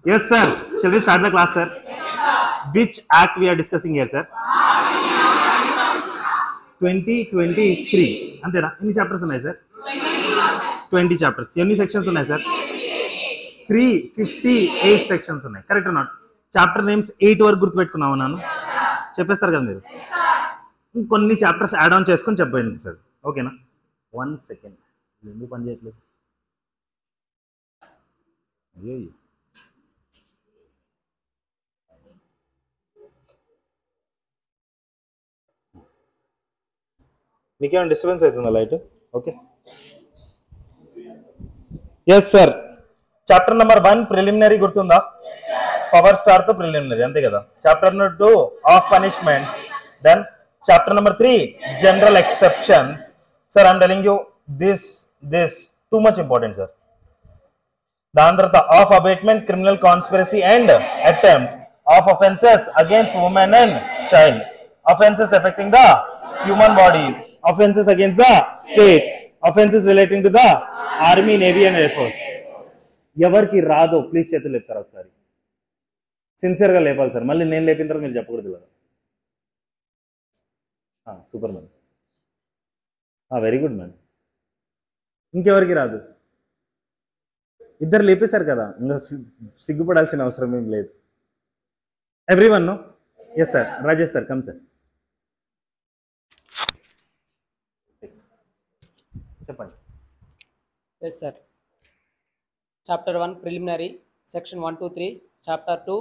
Yes, sir. Shall we start the class, sir? Which act we are discussing here, sir? 2023. అంతేనా? ఎన్ని chapters ఉన్నాయి sir? 20 chapters. ఎన్ని sections ఉన్నాయి sir? 358 sections ఉన్నాయి. Correct not? Chapter names 8 వరకు గుర్తుపెట్టుకున్నాము నాను చెప్పేస్తారు కదా మీరు. కొన్ని చాప్టర్స్ యాడ్ ఆన్ చేసుకొని చెప్పండి సార్. ఓకేనా? 1 సెకండ్. ఎందుకు పని చేయట్లేదు? అయ్యో, మీకేమైనా డిస్టర్బెన్స్ అవుతుందా light? Okay. Yes sir. Chapter number 1 preliminary గుర్తుందా? పవర్ స్టార్ తో ప్రిలిమినరీ, అంతే కదా. Chapter number 2 of punishments. Then chapter number 3 general exceptions. Sir I'm telling you this too much important sir. దాని తర్వాత of abetment, criminal conspiracy and attempt, of offences against women and child, offences affecting the human body, offences against the state, offences relating to the army, navy and air force. ఎవరికి రాదో please చేతులు లేపుతారు ఒకసారి. సిన్సియర్గా లేపాలి sir. మళ్ళీ నేను లేపిన తర్వాత మీరు చెప్పకూడదు కదా. Super man, very good man. ఇంకెవరికి రాదు? ఇద్దరు లేపేశారు కదా, ఇంకా సిగ్గుపడాల్సిన అవసరం ఏం లేదు. Everyone no? Yes sir. Rajesh sir, come sir. చెప్పండి. Yes sir. Chapter 1 preliminary, section 1 to 3. Chapter 2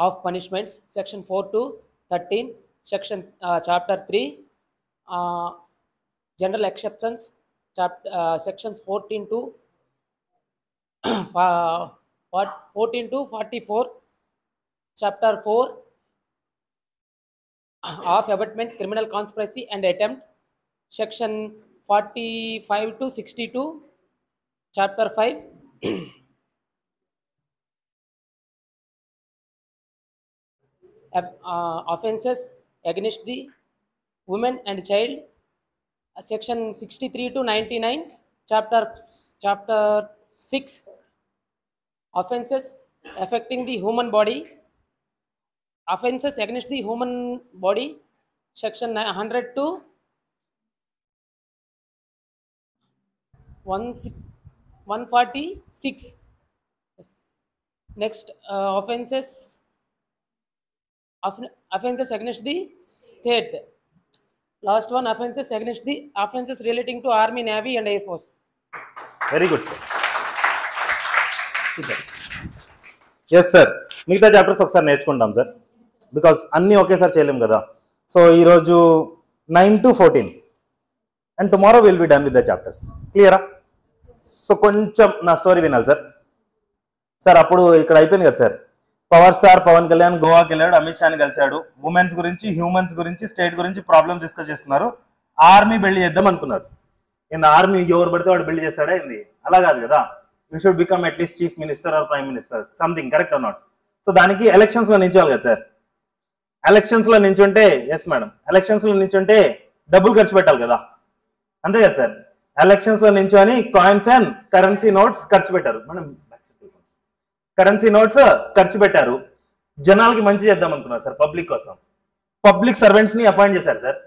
of punishments, section 4 to 13. Chapter 3 general exceptions, sections 14 to 44. Chapter 4 of abatement, criminal conspiracy and attempt, section 45 to 62. Chapter 5 offences against the women and child, section 63 to 99. Chapter 6 offences affecting the human body, offences against the human body, section 100 to 146. Next, offences against the state. Last one, offences relating to army, navy and air force. Very good sir. Super. Yes sir. మిగతా chapters ఒకసారి నేర్చుకుంటాం sir, because అన్నీ ఒకేసారి చేయలేము కదా. So ఈరోజు 9 to 14 and tomorrow will be done with the chapters. క్లియరా? So కొంచెం నా స్టోరీ వినాలి సార్. సార్ అప్పుడు ఇక్కడ అయిపోయింది కదా sir. Power star Pawan Kalyan గోవాకి వెళ్ళాడు, అమిత్ షాని కలిశాడు. ఉమెన్స్ గురించి, హ్యూమన్స్ గురించి, స్టేట్ గురించి ప్రాబ్లమ్స్ డిస్కస్ చేసుకున్నారు. ఆర్మీ బిల్డ్ చేద్దాం అనుకున్నారు. ఇన్ ఆర్మీ ఎవరు పడితే వాడు బిల్డ్ చేస్తాడా ఏంది? అలా కాదు కదా. You should become at least chief minister or prime minister, something. Correct or not? So దానికి ఎలక్షన్స్ లో నించోవాలి కదా సార్. ఎలక్షన్స్ లో నించుంటే, ఎస్ మేడం, ఎలక్షన్స్ లో నించుంటే డబ్బులు ఖర్చు పెట్టాలి కదా, అంతే కదా సార్. ఎలక్షన్స్ లో నించొని కాయిన్స్ అండ్ కరెన్సీ నోట్స్ ఖర్చు పెట్టారు. మనం కరెన్సీ నోట్స్ ఖర్చు పెట్టారు. జనాలకి మంచి చేద్దాం అనుకున్నారు సార్, పబ్లిక్ కోసం. పబ్లిక్ సర్వెంట్స్ ని అపాయింట్ చేశారు సార్.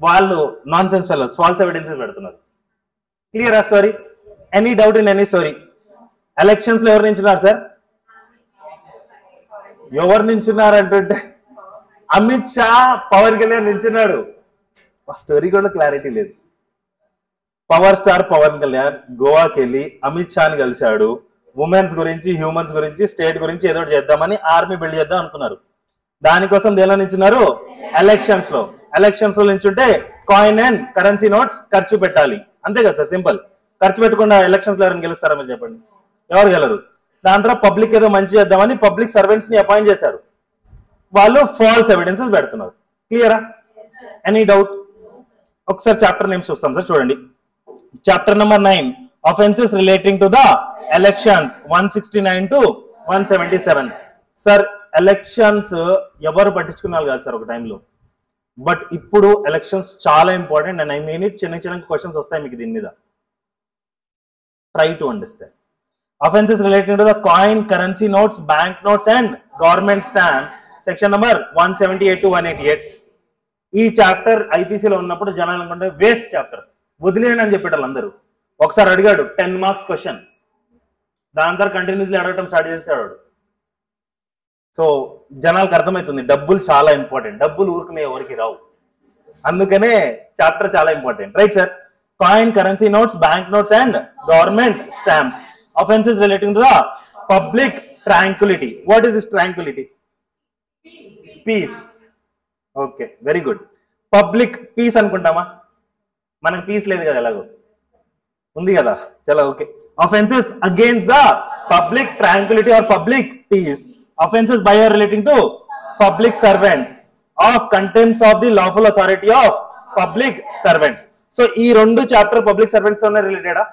వాళ్ళు nonsense fellows, false evidences పెడుతున్నారు. క్లియర్ ఆ story? Any doubt in any story? Elections లో ఎవరు నించున్నారు సార్? ఎవరు నించున్నారు అంటుంటే అమిత్ షా, పవన్ కళ్యాణ్ నించున్నాడు. ఆ స్టోరీ కూడా క్లారిటీ లేదు. పవర్ స్టార్ పవన్ కళ్యాణ్ గోవాకి వెళ్ళి అమిత్ షాని కలిశాడు. ఉమెన్స్ గురించి, హ్యూమన్స్ గురించి, స్టేట్ గురించి ఏదో చేద్దామని ఆర్మీ బిల్డ్ చేద్దాం అనుకున్నారు. దానికోసం దేనిలో నించున్నారు? ఎలక్షన్స్ లో. ఎలక్షన్స్ లో నించుంటే కాయిన్ అండ్ కరెన్సీ నోట్స్ ఖర్చు పెట్టాలి, అంతే కదా సార్. సింపుల్. ఖర్చు పెట్టకుండా ఎలక్షన్స్ లో ఎవరైనా గెలుస్తారా మీరు చెప్పండి? ఎవరు గెలరు. దాని తర్వాత పబ్లిక్ ఏదో మంచి చేద్దామని పబ్లిక్ సర్వెంట్స్ ని అపాయింట్ చేశారు. వాళ్ళు ఫాల్స్ ఎవిడెన్సెస్ పెడుతున్నారు. క్లియరా? Any doubt? ఒకసారి చాప్టర్ నేమ్స్ చూస్తాం సార్, చూడండి. Chapter number 9 offences relating to the elections, 169 to 177. Sir elections ఎవరు పట్టించుకున్నారు కాదు సార్ ఒక టైంలో, బట్ ఇప్పుడు ఎలక్షన్స్ చాలా important. And I mean it. చిన్న చిన్న క్వశ్చన్స్ వస్తాయి మీకు దీని మీద. Try to understand. offenses relating to the coin, currency notes, bank notes and government stamps, section number 178 to 188. ఈ చాప్టర్ ఐపీసీలో ఉన్నప్పుడు జనాలు అనుకుంటే వేస్ట్ చాప్టర్, వదిలేయండి అని చెప్పేటారు అందరూ. ఒకసారి అడిగాడు 10 మార్క్స్ క్వశ్చన్, దాని తర్వాత కంటిన్యూస్లీ అడగటం స్టార్ట్ చేసాడు. సో జనాలకు అర్థమవుతుంది డబ్బులు చాలా ఇంపార్టెంట్, డబ్బులు ఊరుకునే ఎవరికి రావు, అందుకనే చాప్టర్ చాలా important. Right sir. Coin, currency notes, bank notes and government stamps, offenses relating to the public tranquility. What is this tranquility? Peace. Okay, very good. Public peace అనుకుంటామా? మనకు పీస్ లేదు కదా, ఎలాగో ఉంది కదా, చాలా okay. Offenses against the public tranquility or public peace, offenses by or relating to public servants, of contempt of the lawful authority of public servants. So ఈ రెండు chapter public servants తోనే రిలేటెడా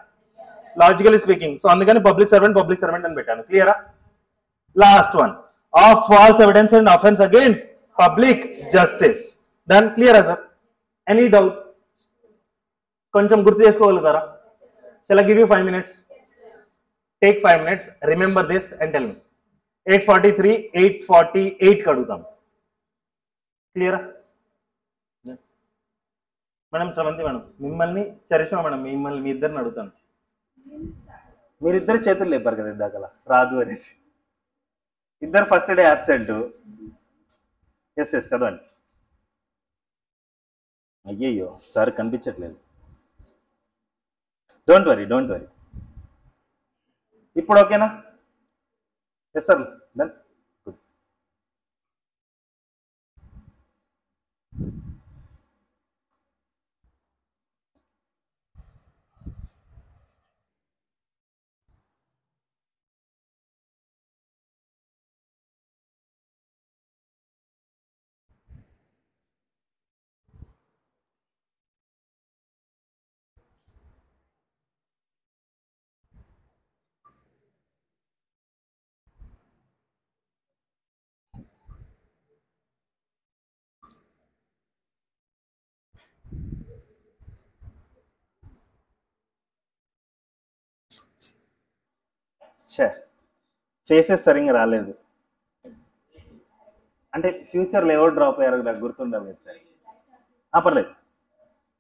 లాజికలీ స్పీకింగ్? సో అందుకని public servant అని పెట్టాను. క్లియరా? Last one, of false evidence and offence against public justice. Done? క్లియరా sir? Any doubt? కొంచెం గుర్తు చేసుకోగలుగుతారా? Shall I give you 5 minutes? Take 5 minutes, remember this and tell me. 843, 848 అడుగుతాం. క్లియరా మేడం? శ్రవంతి మేడం, మిమ్మల్ని, చరిష్మా మేడం, మిమ్మల్ని, మీ ఇద్దరిని అడుగుతాను. మీరిద్దరు చేతులు లేపారు కదా ఇందాకలా రాదు అనేసి. ఇద్దరు ఫస్ట్ డే యాబ్సెంట్. ఎస్ చదవండి. అయ్యయ్యో సార్ కనిపించట్లేదు. Don't worry. ఇప్పుడు ఓకేనా? Yes sir, done. ఫేసెస్ సరిగ్గా రాలేదు అంటే ఫ్యూచర్లో ఎవరు డ్రాప్ అయ్యారో నాకు గుర్తుండాలి కదా సార్. పర్లేదు,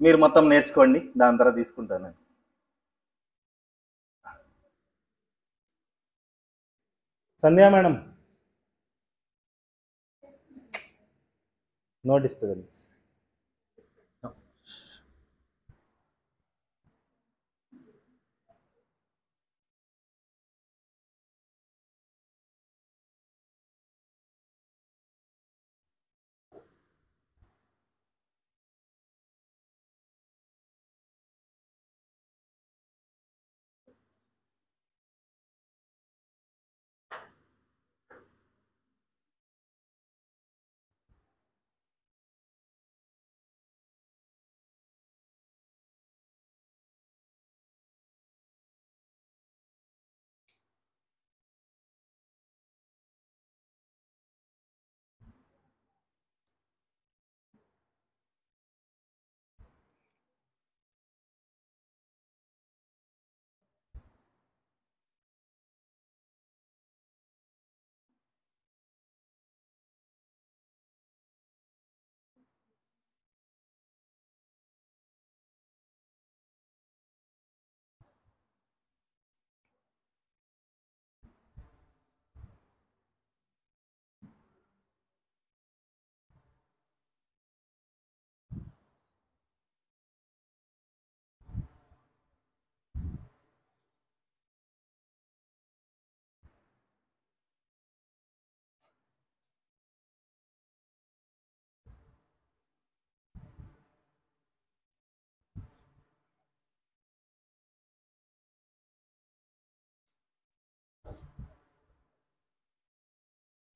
మీరు మొత్తం నేర్చుకోండి, దాని తర్వాత తీసుకుంటాను. సంధ్యా మేడం, నో డిస్టర్బెన్స్.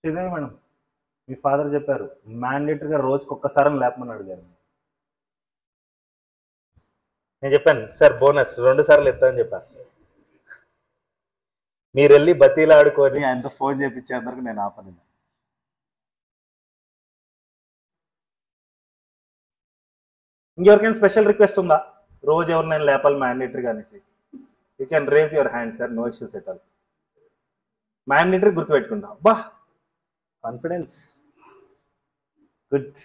ఇదే మేడం, మీ ఫాదర్ చెప్పారు మ్యాండేటరీగా రోజుకి ఒక్కసారి లేపమని అడిగారు. నేను చెప్పాను సార్ బోనస్ 2 సార్లు ఎత్తానని చెప్పాను. మీరు వెళ్ళి బతీలాడుకొని ఆయనతో ఫోన్ చేయించేందుకు నేను ఆపను. ఇంకెవరికైనా స్పెషల్ రిక్వెస్ట్ ఉందా? రోజు ఎవరు నేను లేపాలి మ్యాండేటరీగా అనేసి? You can raise your hand sir, no issues at all. Mandatory గుర్తుపెట్టుకుంటాం. బా కాన్ఫిడెన్స్ గుడ్.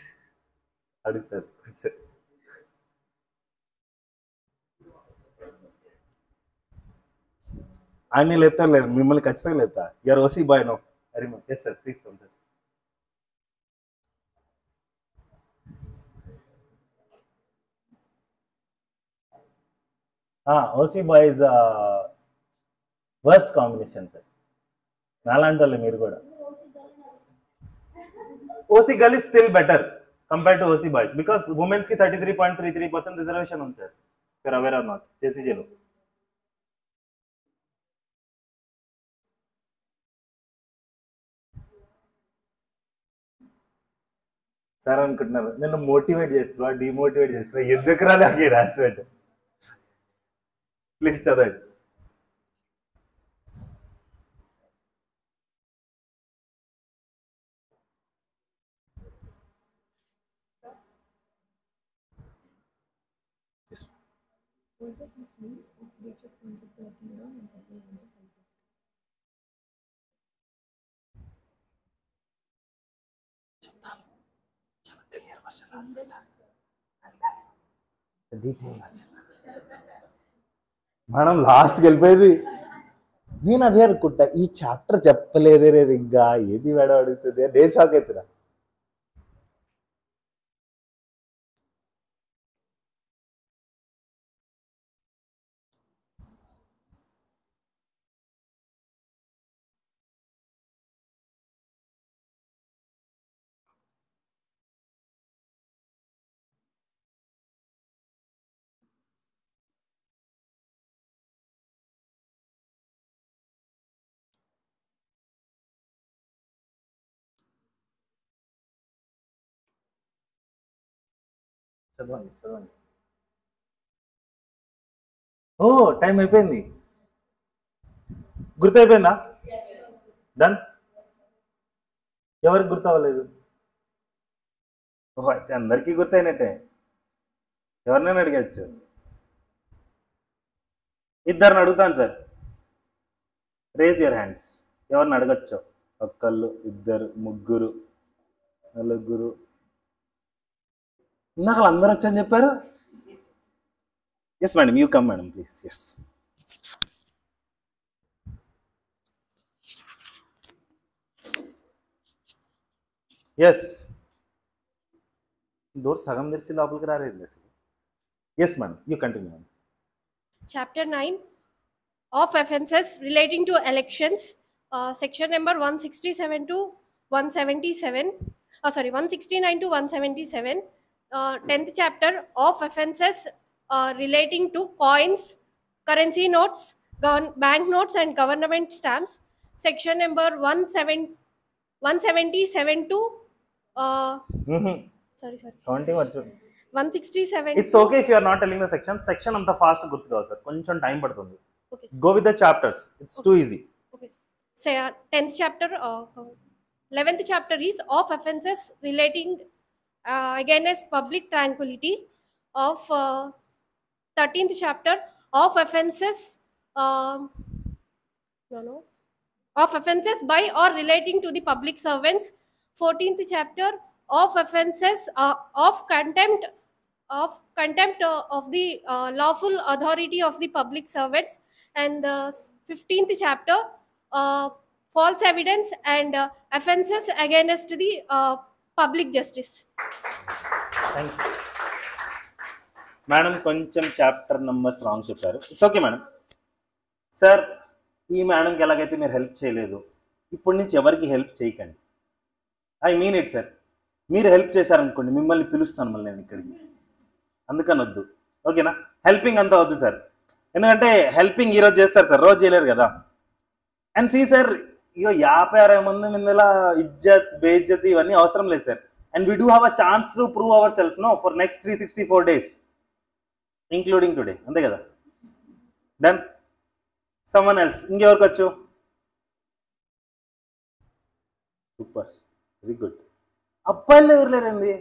అడుగుతారు గుడ్ సార్. ఆయన లేపుతారు లేదు, మిమ్మల్ని ఖచ్చితంగా లేపుతా. You are OC boy no. అరే ఎస్ సార్ తీస్తాం సార్. OC boy is worst combination sir. నాలాంటి వాళ్ళు మీరు కూడా. OC girl is still better compare to OC boys because womens కి 33.33% రిజర్వేషన్ ఉంది సార్. యూఆర్ అవేర్ ఆర్ నాట్ జేసీజీలో. సార్ అనుకుంటున్నారు నన్ను మోటివేట్ చేస్తున్నా, డిమోటివేట్ చేస్తున్నా, ఎందుకు రా నాకు ఈ రాసిపెట్. ప్లీజ్ చదవండి. మనం లాస్ట్కి వెళ్ళిపోయేది. నేను అదే అనుకుంటా, ఈ చాప్టర్ చెప్పలేదే రేది ఇంకా ఏది మేడం అడుగుతుంది. నేను షాక్ అవుతున్నా. చదవండి చదవండి. ఓ టైం అయిపోయింది. గుర్తయిపోయిందా? డన్. ఎవరికి గుర్తవ్వలేదు? ఓహో అయితే అందరికీ గుర్తయినట్టే. ఎవరినైనా అడిగచ్చు. ఇద్దరిని అడుగుతాను సార్. Raise your hands. ఎవరిని అడగచ్చు? ఒక్కళ్ళు, ఇద్దరు, ముగ్గురు, నలుగురు. ఇందాక అందరూ వచ్చని చెప్పారు. Yes madam, you come madam please. Yes yes. Door సగం తెరిచి లోపలికి రాలేదు అసలు. Yes madam, you continue madam. Chapter 9 of offences relating to elections, section number 167 to 177. 169 to 177. 10th chapter of offences relating to coins, currency notes, bank notes and government stamps. Section number 177 to sorry. Counting వచ్చు. 167. It's okay if you are not telling the section అంత fast గుర్తు కావాలి sir, కొంచెం time పడుతుంది. Okay. Go with the chapters, it's too easy. Okay. Say 10th chapter, 11th chapter is of offences relating against public tranquility. Of 13th chapter of offences of offences by or relating to the public servants. 14th chapter of offences of contempt of the lawful authority of the public servants. And the 15th chapter false evidence and offences against the public justice. Thank you madam. కొంచెం chapter numbers wrong చెప్పారు. It's okay madam. Sir ఈ మేడంకి ఎలాగైతే మీరు help చేయలేదు, ఇప్పటి నుంచి ఎవరికి హెల్ప్ చేయకండి. I mean it sir. మీరు హెల్ప్ చేశారనుకోండి, మిమ్మల్ని పిలుస్తాను మళ్ళీ నేను ఇక్కడికి. అందుకని వద్దు, ఓకేనా? హెల్పింగ్ అంతా వద్దు సార్. ఎందుకంటే హెల్పింగ్ ఈరోజు చేస్తారు సార్, రోజు చేయలేరు కదా. అండ్ సీ సార్, ఇగో 50-60 మంది ముందల ఇజ్జత్ బేఇజ్జత్ ఇవన్నీ అవసరం లేదు sir. And we do have a chance to prove ourself no for next 364 days including today. అంతే కదా? డన్. Someone else. ఇంకెవరికి వచ్చు? Super, very good. అబ్బాయిలు ఎవరు లేరండి?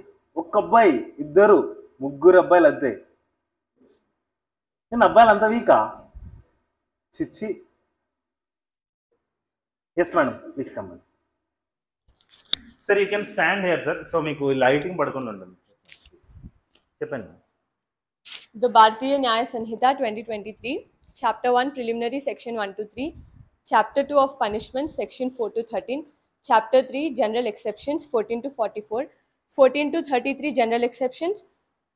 ఒక్క అబ్బాయి, ఇద్దరు, ముగ్గురు అబ్బాయిలు అంతే. నేను అబ్బాయిలు అంత వీకా? చిచ్చి. Yes madam, please come. Sir you can stand here sir. So మీకు లైటింగ్ పడకుండా ఉంటుంది. చెప్పండి. The Bharatiya Nyaya Sanhita 2023, Chapter 1 Preliminary, Section 1 to 3, Chapter 2 of Punishments, Section 4 to 13, Chapter 3 General Exceptions 14 to 44, 14 to 33 General Exceptions,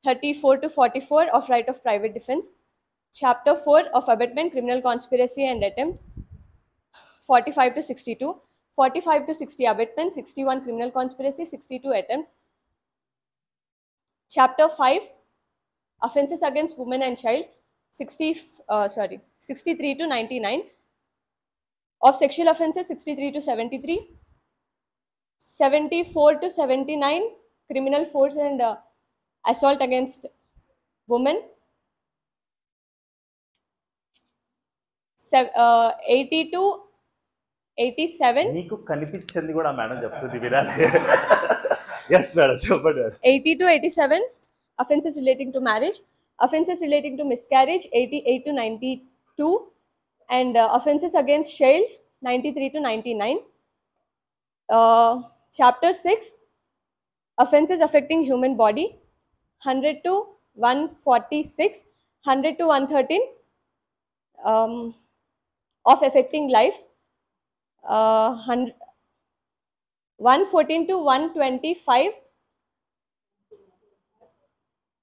34 to 44 of Right of Private Defense, Chapter 4 of Abetment, Criminal Conspiracy and Attempt, 45 to 62, 45 to 60 Abetment, 61 Criminal Conspiracy, 62 Attempt, Chapter 5 Offences against Women and Child, 63 to 99, of Sexual Offences 63 to 73, 74 to 79 Criminal Force and Assault against Women, 80 to 87, మీకు కనిపించింది కూడా madam చెప్తుంది వినాలి. Yes madam చెప్పండి. 80 to 87 offences relating to marriage, offences relating to miscarriage 88 to 92, and offences against child 93 to 99. Chapter 6 offences affecting human body 100 to 146, 100 to 113 of affecting life, 114 to 125,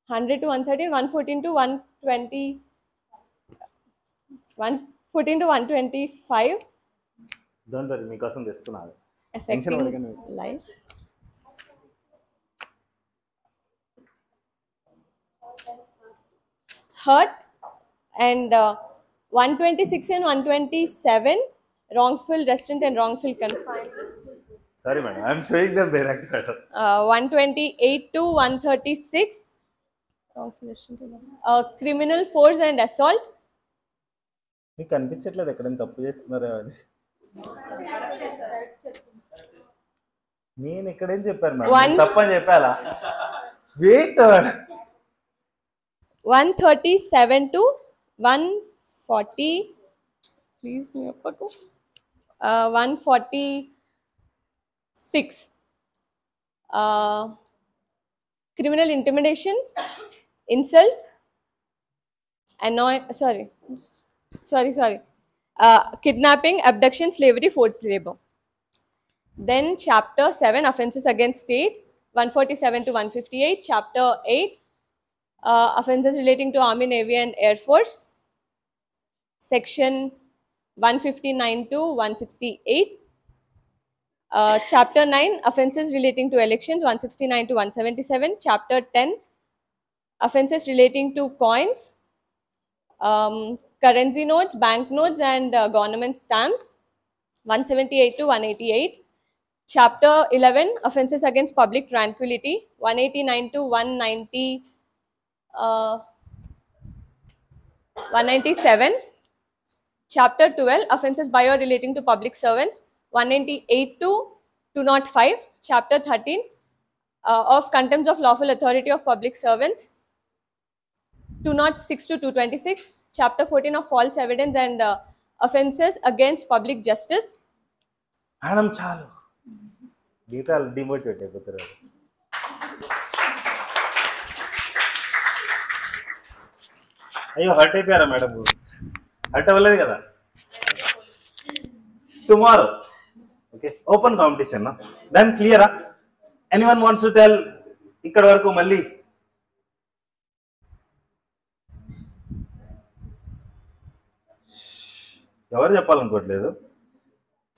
100 to 113, 114 to 120, 114 to 125, don't worry, మీకోసం తెస్తున్నాను. affecting life. Hurt, and 126 and 127 wrongful restraint and wrongful confinement. Sorry madam, I'm showing them direct madam. 128 to 136 wrongful restraint and criminal force and assault. మీకు కనిపించట్లేదు ఎక్కడైనా తప్పు చేస్తున్నారో అని. నేను ఎక్కడేం చెప్పాను madam, తప్పని చెప్పాలా? Wait. 137 to 140, please me uppako, 146 criminal intimidation, insult, kidnapping, abduction, slavery, forced labor. Then chapter 7 offences against state 147 to 158, chapter 8 offences relating to Army, Navy and Air Force, section 159 to 168, chapter 9 offences relating to elections 169 to 177, chapter 10 offences relating to coins, currency notes, bank notes and government stamps 178 to 188, chapter 11 offences against public tranquility 189 to 197, chapter 12 offences by or relating to public servants 198 to 205, chapter 13 of contempt of lawful authority of public servants 206 to 226, chapter 14 of false evidence and offences against public justice. Madam చాలు, గీతాలు demotivate అయిపోతారు. అయ్యో hurt అయిపోయారా madam? Hurt అవ్వలేదు కదా? Tomorrow okay, open competition. Then క్లియరా? Anyone wants to tell ఇక్కడ వరకు? మళ్ళీ ఎవరు చెప్పాలనుకోవట్లేదు.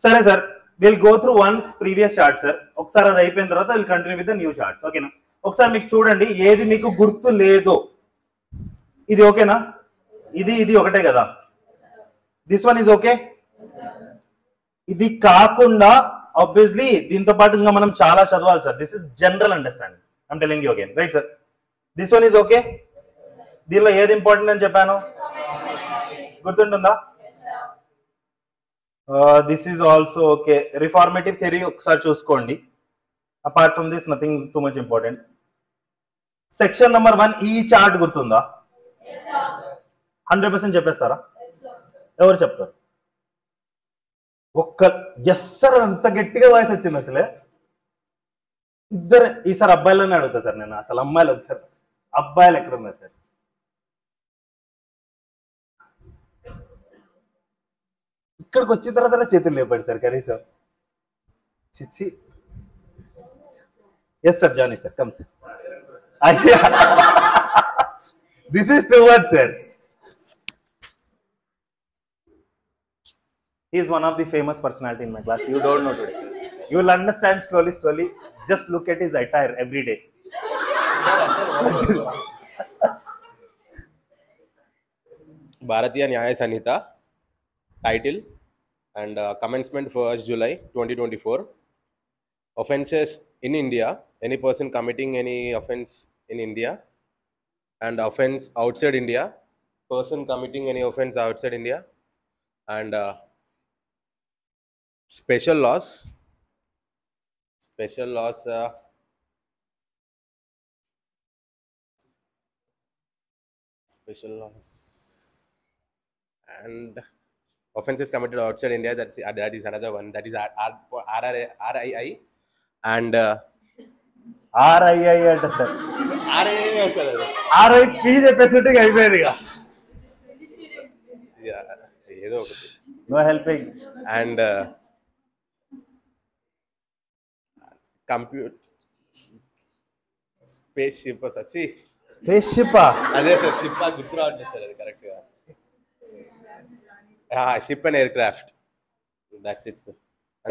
సరే sir, will go through once previous chart sir. ఒకసారి అది అయిపోయిన తర్వాత will continue with the new charts. ఓకేనా? ఒకసారి మీకు చూడండి, ఏది మీకు గుర్తు లేదో. ఇది ఓకేనా? ఇది ఒకటే కదా? This one is okay. ఇది కాకుండా ఆబ్వియస్లీ దీంతో పాటు ఇంకా మనం చాలా చదవాలి sir. This is general understanding. I'm telling you again, right sir? This one is okay. దీనిలో ఏది ఇంపార్టెంట్ అని చెప్పాను? గుర్తుంటుందా? This is also okay. Reformative theory ఒకసారి చూసుకోండి. Apart from this nothing too much important. Section number 1 ఈ chart గుర్తుందా? 100% చెప్పేస్తారా? ఎవరు చెప్తారు? ఒక్క ఎస్ సార్, అంత గట్టిగా వాయిస్ వచ్చింది అసలే. ఇద్దరు ఈసారి అబ్బాయిలోనే అడుగుతా సార్ నేను, అసలు అమ్మాయిలు వద్దు సార్, అబ్బాయిలు ఎక్కడ ఉన్నారు సార్? ఇక్కడికి వచ్చిన తర్వాత చేతులు లేపండి సార్ కనీసం. చిచ్చి. Yes sir, Johnny sir, come sir. అయ్యా, this is too much sir. He is one of the famous personality in my class. You don't know today. You will understand slowly. Just look at his attire every day. Bharatiya Nyaya Sanhita, title and commencement 1st July 2024. Offences in India. Any person committing any offence in India, and offence outside India. Person committing any offence outside India, and special laws. And offences committed outside India. That is another one. That is RII and RII అంటే sir, RIP చెప్పేసి అయిపోయేదిగా. ఏదో ఒకటి. No helping. And compute space ship వచ్చి space షిప్పా? అదే sir, ship గుర్తు రావట్లేదు సార్, అది కరెక్ట్ గా. Ship and aircraft. That's it sir.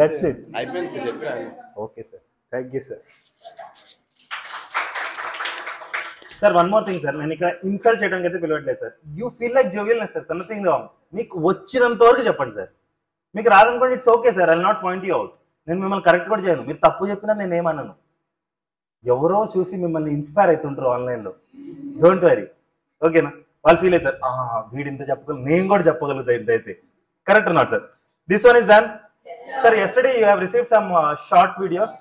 That's it. అయిపోయింది సార్, చెప్పాను. Okay sir, thank you sir. Sir one more thing sir, నేను ఇక్కడ ఇన్సల్ట్ చేయడానికి అయితే పిలవట్లేదు sir. You feel like jovialness sir, nothing wrong. మీకు వచ్చినంత వరకు చెప్పండి సార్. మీకు రాదనుకోండి, it's okay sir, I will not point you out. నేను మిమ్మల్ని కరెక్ట్ కూడా చేయను. మీరు తప్పు చెప్పినా నేను ఏమన్నాను. ఎవరో చూసి మిమ్మల్ని ఇన్స్పైర్ అవుతుంటారు ఆన్లైన్లో. డోంట్ వరీ, ఓకేనా? వాళ్ళు ఫీల్ అవుతారు, వీడు ఇంత చెప్పగలరు, నేను కూడా చెప్పగలుగుతా ఇంత అయితే. Correct not sir? This one is done. Sir yesterday you have received some short videos.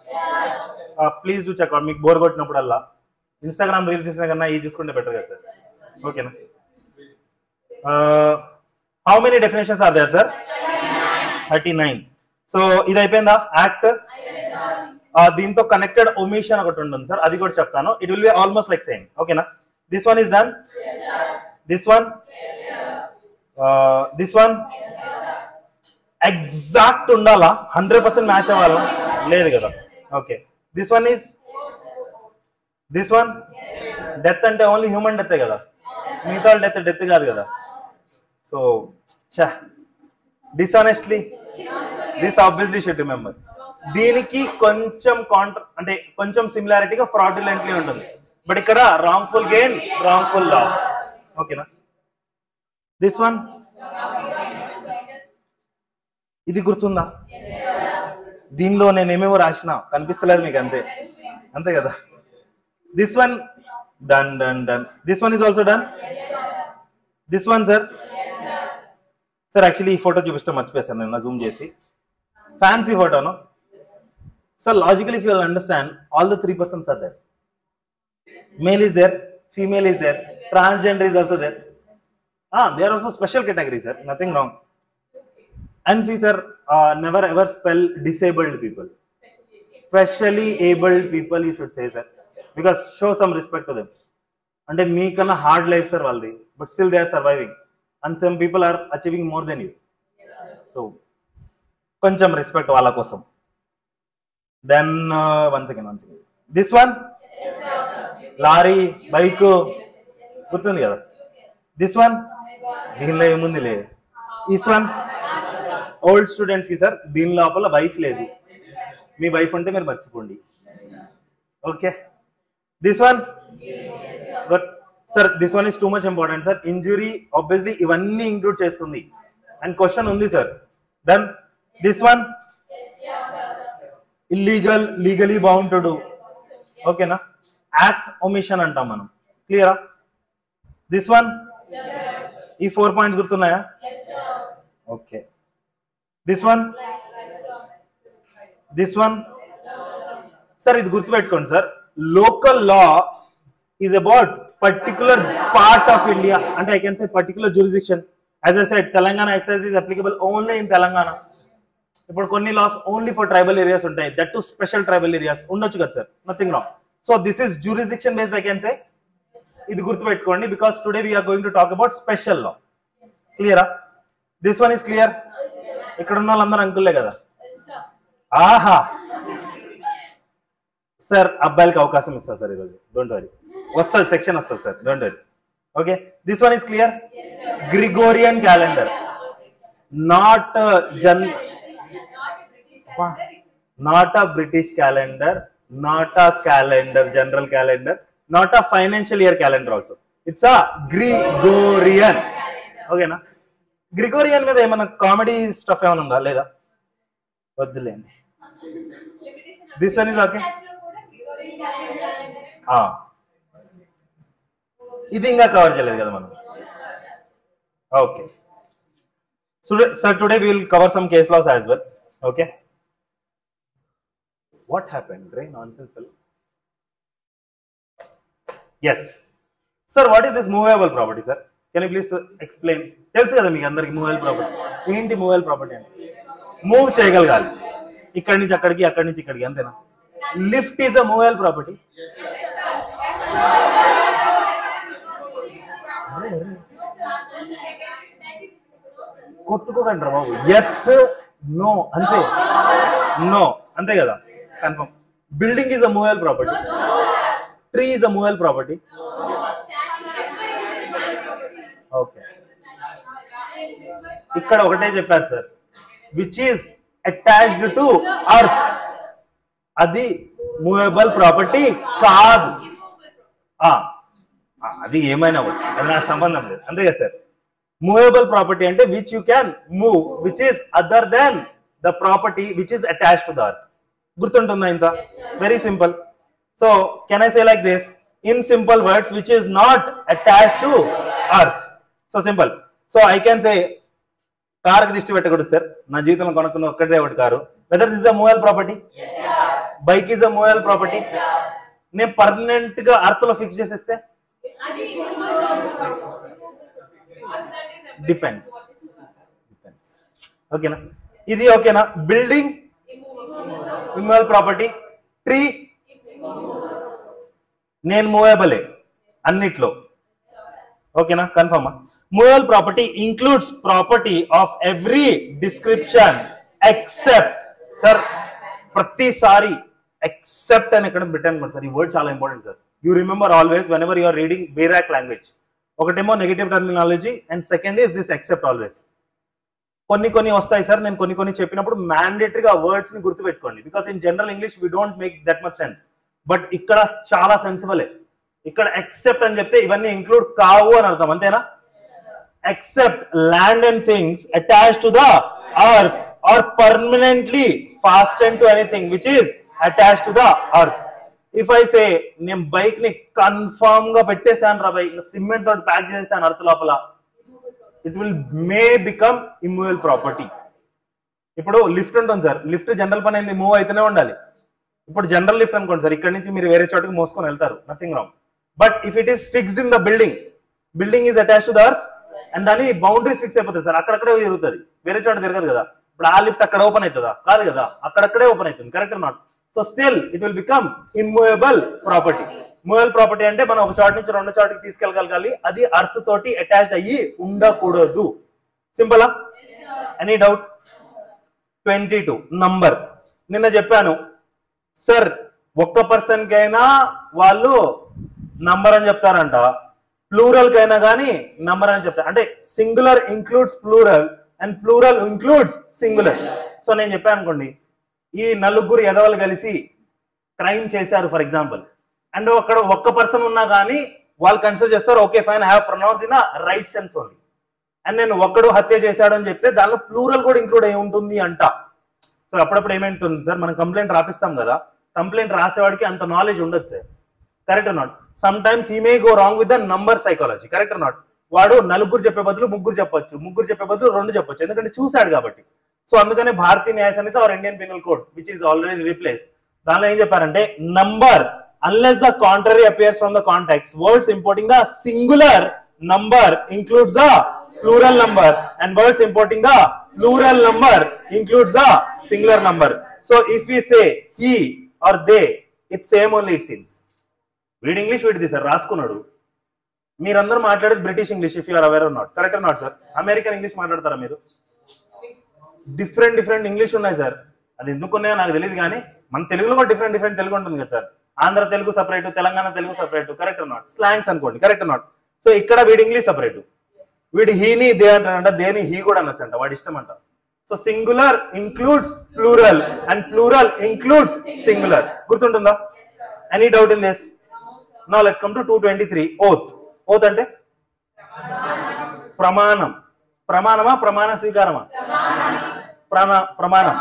Please do check out. మీకు బోర్ కొట్టినప్పుడల్లా ఇన్స్టాగ్రామ్ రీల్స్ చూసినా కన్నా ఇది చూసుకుంటే బెటర్ కదా సార్, ఓకేనా? How many definitions are there sir? 39. So ఇది అయిపోయిందా యాక్ట్? దీంతో కనెక్టెడ్ ఒమిషన్ ఒకటి ఉంటుంది సార్, అది కూడా చెప్తాను. It will be almost like same, ఓకేనా? This one is done. This one, this one exact ఉండాలా? 100% మ్యాచ్ అవ్వాలా? లేదు కదా, okay. This one is, this one death అంటే ఓన్లీ హ్యూమన్ డెత్ కదా, మిగతా డెత్ కాదు కదా. So dishonestly, this obviously should remember. దీనికి కొంచెం అంటే కొంచెం సిమిలారిటీగా ఫ్రాడ్యులెంట్లీ ఉంటుంది, బట్ ఇక్కడ రాంగ్ఫుల్ గెయిన్, రాంగ్ఫుల్ లాస్, ఓకేనా? దిస్ వన్, ఇది గుర్తుందా? దీనిలో నేను ఏమేమో రాసిన, కనిపిస్తలేదు మీకు, అంతే అంతే కదా. This one done done done. This one is also done. This one sir, sir actually ఈ ఫోటో చూపిస్తే మర్చిపోయాను నేను జూమ్ చేసి. ఫ్యాన్సీ ఫోటోను sir. Logical if you will understand, all the 3 persons are there. Male is there, female is there, transgender is also there. They are also special category sir, nothing wrong. And see sir, never ever spell disabled people. Specially abled people you should say sir, because show some respect to them. అంటే మీకన్నా hard life sir వాళ్ళది, but still they are surviving, and some people are achieving more than you. So కొంచెం respect వాళ్ళ కోసం. Then one second, this one lorry, bike గుర్తుంది కదా. This one, దీనిలో ఏముంది లే. దిస్ వన్ ఓల్డ్ స్టూడెంట్స్ కి సార్, దీని లోపల వైఫ్ లేదు, మీ వైఫ్ ఉంటే మీరు మర్చిపోండి, okay. This one good sir. This one is too much important sir. Injury obviously ఇవన్నీ ఇంక్లూడ్ చేస్తుంది, అండ్ క్వశ్చన్ ఉంది sir. Done. This one illegal, legally bound to do, ఓకేనా? యాక్ట్ ఒమిషన్ అంటాం మనం, క్లియరా? దిస్ వన్, ఈ 4 points గుర్తున్నాయా? Okay. This one, this one sir, ఇది గుర్తుపెట్టుకోండి sir. Local law is about particular part of India, అంటే I can say particular jurisdiction. As I said, Telangana exercise is applicable only in Telangana. ఇప్పుడు కొన్ని laws only for tribal areas ఉంటాయి, that too special tribal areas ఉండొచ్చు కదా sir, nothing wrong. So this is jurisdiction based I can say. ఇది గుర్తుపెట్టుకోండి because today we're going to talk about special law. క్లియరా? This one is clear? ఇక్కడ ఉన్న వాళ్ళందరూ అంకుల్లే కదా? ఆహా సార్, అబ్బాయిలకి అవకాశం ఇస్తా సార్ ఈరోజు, డోంట్ వరీ, వస్తుంది సెక్షన్ వస్తుంది sir, don't worry. Okay, this one is clear? Gregorian calendar, not not a British calendar, not a calendar, general calendar, not a financial year calendar also. It's a Gregorian. Okay na? Gregorian మీద ఏమైనా comedy stuff ఏమైనా ఉందా లేదా? వద్దులేండి. This one is okay. ఇది ఇంకా cover చేయలేదు కదా మనం. Okay, so today we will cover some case laws as well. Okay, what happened? Ray, nonsense fellow. Yes sir, what is this movable property sir? Can you please explain? తెలుసు కదా మీకు అందరికి movable property ఏంటి? Movable property అంటే move చేయగలగాలి, ఇక్కడి నుంచి అక్కడికి, అక్కడి నుంచి ఇక్కడికి, అంతేనా? Lift is a movable property. కొట్టుకోకండి రా బాబు. ఎస్, నో, అంతే. నో, అంతే కదా? Confirm. Building is a movable property. Tree is a movable property. Okay, ఇక్కడ ఒకటే చెప్పారు sir, which is attached to earth, అది మూవబుల్ ప్రాపర్టీ కాదు. అది ఏమైనా అది నాకు సంబంధం లేదు, అంతే కదా సార్? మూవబుల్ ప్రాపర్టీ అంటే which you can move, which is other than the property which is attached to the earth. గుర్తుంటుందా ఇంత? Very simple. So can I say like this in simple words, which is not attached to earth. So simple. So I can say, కారుకి దిష్టి పెట్టకూడదు sir, నా జీవితంలో కొనుక్కున్న ఒక్కటే ఒకటి car. Whether this is a movable property? Bike is a movable property. నేను permanent గా అర్త్ లో ఫిక్స్ చేసేస్తే డిపెండ్స్. ఓకేనా? ఇది ఓకేనా? బిల్డింగ్ ఇమ్మూవబుల్ ప్రాపర్టీ, ట్రీ నేను మూవబులే అన్నిట్లో. ఓకేనా? కన్ఫర్మా? Movable property includes property of every description except. Sir ప్రతిసారి ఎక్సెప్ట్ అని ఎక్కడ పెట్టాను సార్, ఈ వర్డ్ చాలా important sir. You remember always whenever you are reading bare act language. ఒకటేమో negative terminology and second is this except always. కొన్ని వస్తాయి సార్, నేను కొన్ని చెప్పినప్పుడు మ్యాండేటరీగా వర్డ్స్ ని గుర్తుపెట్టుకోండి, because in general English we don't make that much sense. But ఇక్కడ చాలా సెన్సిబుల్. ఇక్కడ ఎక్సెప్ట్ అని చెప్తే ఇవన్నీ ఇంక్లూడ్ కావు అని అర్థం, అంతేనా? Except land and things attached to the earth are permanently fastened to anything which is attached to the earth. If I say నేను బైక్ ని కన్ఫర్మ్ గా పెట్టేసాను రా బైక్, సిమెంట్ తోటి ప్యాక్ చేసేసాను అర్త్ లోపల, it will may become immovable property. ఇప్పుడు lift ఉంటుంది సార్, లిఫ్ట్ జనరల్ పని ఏంది? మూవ్ అయితేనే ఉండాలి. ఇప్పుడు జనరల్ లిఫ్ట్ అనుకోండి సార్, ఇక్కడ నుంచి మీరు వేరే చోటుకి మోసుకొని వెళ్తారు, nothing wrong. But if it is fixed in the building, building is attached to the earth and దాని బౌండరీస్ ఫిక్స్ అయిపోతుంది సార్, అక్కడక్కడే తిరుగుతుంది, వేరే చోట తిరగదు కదా. ఇప్పుడు ఆ లిఫ్ట్ అక్కడ ఓపెన్ అవుతుందా? కాదు కదా, అక్కడక్కడే ఓపెన్ అవుతుంది, correct not? So still it will become immovable property. Movable property అంటే మనం ఒక చోట నుంచి రెండు చోటికి తీసుకెళ్ళగలగాలి, అది అర్త్ తోటి అటాచ్డ్ అయ్యి ఉండకూడదు. సింపులా? Any doubt? 22 నంబర్. నిన్న చెప్పాను సార్, ఒక్క పర్సన్ కైనా వాళ్ళు నంబర్ అని చెప్తారంట, ప్లూరల్ కైనా కానీ నంబర్ అని చెప్తారు. అంటే singular includes plural and plural includes singular. So నేను చెప్పాను అనుకోండి, ఈ నలుగురు ఎదవలు కలిసి క్రైమ్ చేశారు ఫర్ ఎగ్జాంపుల్, అండ్ అక్కడ ఒక్క పర్సన్ ఉన్నా కానీ వాళ్ళు కన్సిడర్ చేస్తారు, okay fine, I have pronounce in right sense only. And నేను ఒక్కడు హత్య చేశాడు అని చెప్తే దానిలో ప్లూరల్ కూడా ఇంక్లూడ్ అయి ఉంటుంది అంట. సో అప్పుడప్పుడు ఏమైంటుంది సార్, మనం కంప్లైంట్ రాపిస్తాం కదా, కంప్లైంట్ రాసేవాడికి అంత నాలెడ్జ్ ఉండదు sir, correct or not? Some times he may go wrong with the number psychology, correct or not? వాడు నలుగురు చెప్పే బదులు ముగ్గురు చెప్పొచ్చు, ముగ్గురు చెప్పే బదులు రెండు చెప్పొచ్చు, ఎందుకంటే చూశాడు కాబట్టి. సో అందుకనే Bharatiya Nyaya Sanhita or Indian penal code which is already replace, దానిలో ఏం చెప్పారంటే number unless the contrary appears from the context, words importing the singular number includes the plural number, and words importing the plural number includes the singular number. So if we say he or they, it's same only, it seems. వీడి English వీడిది sir, రాసుకున్నాడు. మీరందరూ మాట్లాడేది British English, if you are aware or not. Correct or not sir? American English మాట్లాడతారా మీరు? Different English ఉన్నాయి sir. అది ఎందుకు ఉన్నాయో నాకు తెలియదు, కానీ మన తెలుగులో కూడా డిఫరెంట్ తెలుగు ఉంటుంది కదా sir. Andhra Telugu separate, Telangana Telugu separate. Correct or not? Slangs అనుకోండి. Correct or not? సో ఇక్కడ వీడి ఇంగ్లీష్ సపరేట్, వీడి హీని దే అంటాడంట, దేని హీ కూడా అనొచ్చంట, వాడి ఇష్టం అంట. So singular includes plural and plural includes singular. గుర్తుంటుందా? Any doubt in this? Now let's come to 223. Oath. Oath అంటే ప్రమాణం. ప్రమాణమా ప్రమాణ స్వీకారమా? ప్రమాణం.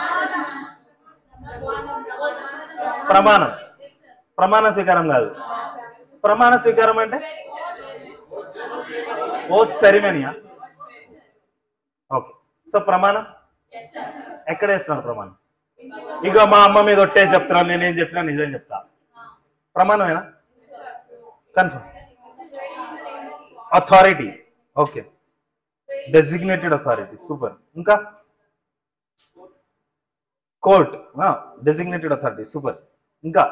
ప్రమాణ స్వీకారం కాదు. ప్రమాణ స్వీకారం అంటే ఓత్ సెరిమనీయా? ఓకే. సో ప్రమాణం ఎక్కడ వేస్తున్నారు? ప్రమాణం ఇక మా అమ్మ మీద ఒట్టే చెప్తున్నాను, నేనేం చెప్పినా నిజం చెప్తా. ప్రమాణమేనా? Confirm. Authority. Okay. Designated authority. Super. ఇంకా కోర్ట్, డెసిగ్నేటెడ్ అథారిటీ. సూపర్. ఇంకా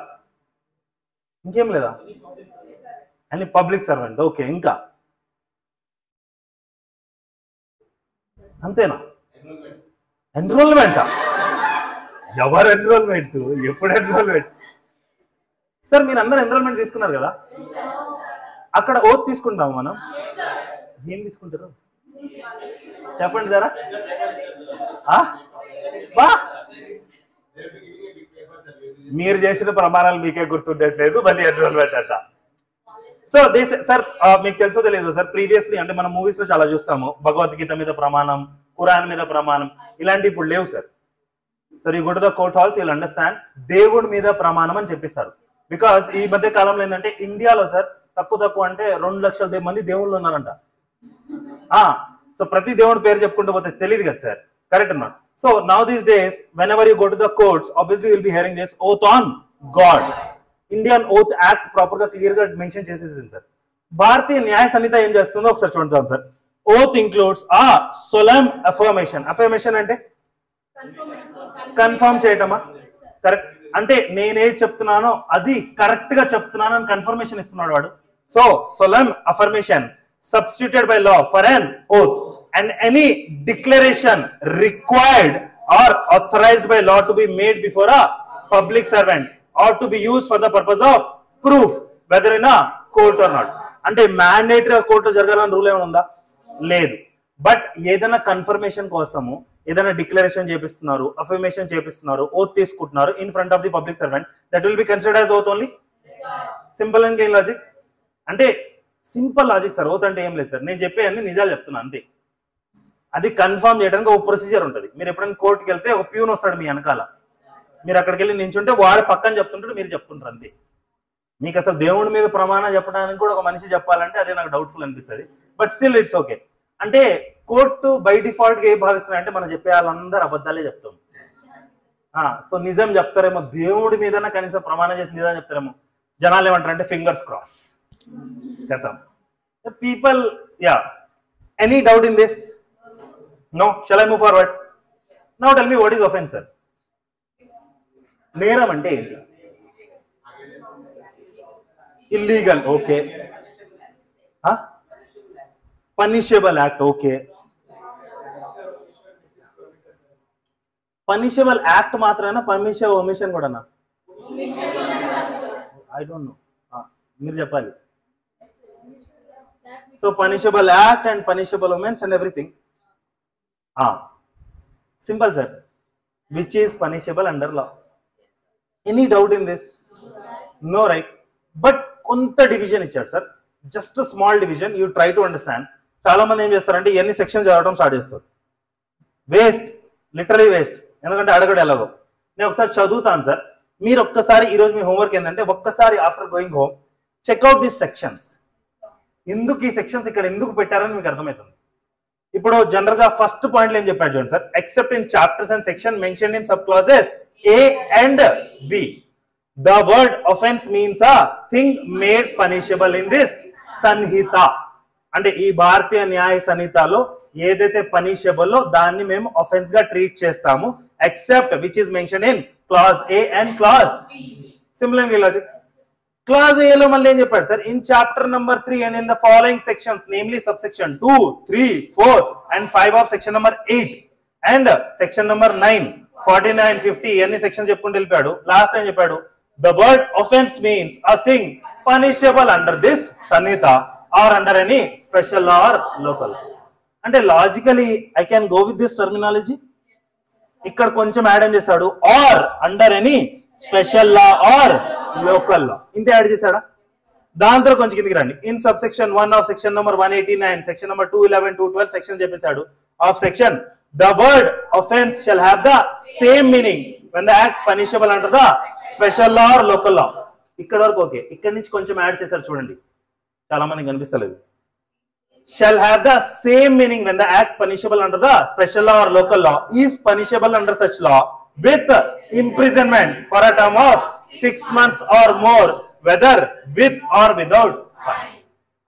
ఇంకేం లేదా? అని పబ్లిక్ సర్వెంట్. ఓకే. ఇంకా అంతేనా? ఎన్రోల్మెంటా? ఎవరు ఎన్రోల్మెంట్? ఎప్పుడు ఎన్రోల్మెంట్? సార్ మీరు అందరు ఎన్రోల్మెంట్ తీసుకున్నారు కదా, అక్కడ ఓత్ తీసుకుంటాము మనం. ఏం తీసుకుంటారు చెప్పండి జరా. మీరు చేసిన ప్రమాణాలు మీకే గుర్తుండట్లేదు, మళ్ళీ ఎన్రోల్మెంట్ అంట. సో దిస్ సార్ మీకు తెలుసో తెలియదు సార్, ప్రీవియస్లీ అంటే మనం మూవీస్ లో చాలా చూస్తాము, భగవద్గీత మీద ప్రమాణం, ఖురాన్ మీద ప్రమాణం, ఇలాంటివి ఇప్పుడు లేవు sir. Sir you go to the court halls, you'll understand దేవుడి మీద ప్రమాణం అని చెప్పిస్తారు. బికాస్ ఈ మధ్య కాలంలో ఏంటంటే ఇండియాలో సార్ తక్కువ అంటే 2 లక్షల మంది దేవుళ్ళు ఉన్నారంట. సో ప్రతి దేవుడి పేరు చెప్పుకుంటూ పోతే తెలియదు కదా సార్. కరెక్ట్ అన్నమాట. So now these days when ever you go to the courts, obviously will be hearing this oath on God. Indian oath act proper గా క్లియర్ గా మెన్షన్ చేసేసింది సార్. భారతీయ న్యాయ సంహిత ఏం చేస్తుందో ఒకసారి చూద్దాం సార్. ఓత్ ఇంక్లూడ్స్ ఆ సోలెమ్ affirmation. Affirmation అంటే confirm చేయటమా? Correct. అంటే నేనేది చెప్తున్నానో అది కరెక్ట్ గా చెప్తున్నాను అని కన్ఫర్మేషన్ ఇస్తున్నాడు వాడు. So solemn affirmation substituted by law for an oath, and any declaration required or authorized by law to be made before a public servant or to be used for the purpose of proof whether in a court or not. అంటే mandatory కోర్టులో జరగాలని rule ఏమైనా ఉందా? లేదు. But ఏదైనా confirmation కోసము ఏదైనా declaration చేపిస్తున్నారు, అఫర్మేషన్ చేపిస్తున్నారు, ఓత్ తీసుకుంటున్నారు in front of the public servant, that will be considered as oath only. Simple and clean logic. అంటే సింపుల్ లాజిక్ సార్. ఓత్ అంటే ఏం లేదు సార్, నేను చెప్పే అన్ని నిజాలు చెప్తున్నా అంతే. అది కన్ఫర్మ్ చేయడానికి ఒక ప్రొసీజర్ ఉంటుంది. మీరు ఎప్పుడైనా కోర్టుకి వెళ్తే ఒక ప్యూన్ వస్తాడు మీ వెనకాల, మీరు అక్కడికి వెళ్ళి నించుంటే వాడు పక్కన చెప్తుంటాడు, మీరు చెప్తుంటారు అంతే. మీకు అసలు దేవుడి మీద ప్రమాణం చెప్పడానికి కూడా ఒక మనిషి చెప్పాలంటే అదే నాకు డౌట్ఫుల్ అనిపిస్తుంది. But still it's okay. అంటే కోర్టు బై డిఫాల్ట్ గా ఏం భావిస్తున్నారంటే మనం చెప్పే వాళ్ళందరూ అబద్ధాలే చెప్తాం. సో నిజం చెప్తారేమో, దేవుడి మీద కనీసం ప్రమాణం చేసి నిజం చెప్తారేమో. జనాలు ఏమంటారు అంటే fingers cross. People, yeah. Any doubt in this? No? Shall I move forward? Now tell me what is offense, sir? నేరం అంటే ఏంటి? Illegal. Okay. Punishable act. Okay. Punishable act మాత్రమేనా? పర్మిషన్ ఒమిషన్ కూడానా? ఐ డోంట్ నో, మీరు చెప్పాలి. So punishable act and punishable offense and everything. Simple sir. Which is punishable under law? Any doubt in this? No, right? But konta division ichcharu sir. Just a small division. You try to understand. Chaala mandi em chestarante enni sections చదవడం start చేస్తారు. Waste, literally waste. ఎందుకంటే అడగడు ఎలాగో. నేను ఒకసారి చదువుతాను sir. మీరు ఒక్కసారి ఈరోజు మీ హోంవర్క్ ఏంటంటే ఒక్కసారి after going home check out these sections. ఎందుకు ఈ సెక్షన్స్ ఇక్కడ ఎందుకు పెట్టారని మీకు అర్థమవుతుంది. ఇప్పుడు జనరల్ గా ఫస్ట్ పాయింట్ ఏం చెప్పాడు చూడండి sir. Except in chapters and section mention in sub clauses A and B, the word offense means a thing made punishable in this Sanhita. అంటే ఈ భారతీయ న్యాయ సంహితలో ఏదైతే పనిషబుల్ దాన్ని మేము అఫెన్స్ గా ట్రీట్ చేస్తాము except which is mention in clause A and clause simple and logic. Clause ఏ లో మళ్ళీ ఏం చెప్పాడు sir, in chapter number 3 and in the following sections namely sub section 2, 3, 4 and 5 of section number 8 and section number 9, 49, 50 అన్ని sections చెప్పుకుంటూ వెళ్ళిపోయాడు. Last time చెప్పాడు the word offense means a thing punishable under this sanhita or under any special law or local. అంటే logically I can go with this terminology. ఇక్కడ కొంచెం add ఏం చేశాడు, or under any special law or local law, ఇంత add చేశాడా. దాంతో కొంచెం కిందికి రండి. In sub section 1 of section number 189, section number 211, 212 section చెప్పేశాడు of section the word offense shall have the same meaning when the act punishable under the special law or local law. ఇక్కడ వరకు okay. ఇక్కడ నుంచి కొంచెం add చేశారు చూడండి, చాలా మంది కనిపిస్తలేదు. shall have the same meaning when the act punishable under the special law or local law is punishable under such law with imprisonment for a term of 6 months or more whether with or without fine.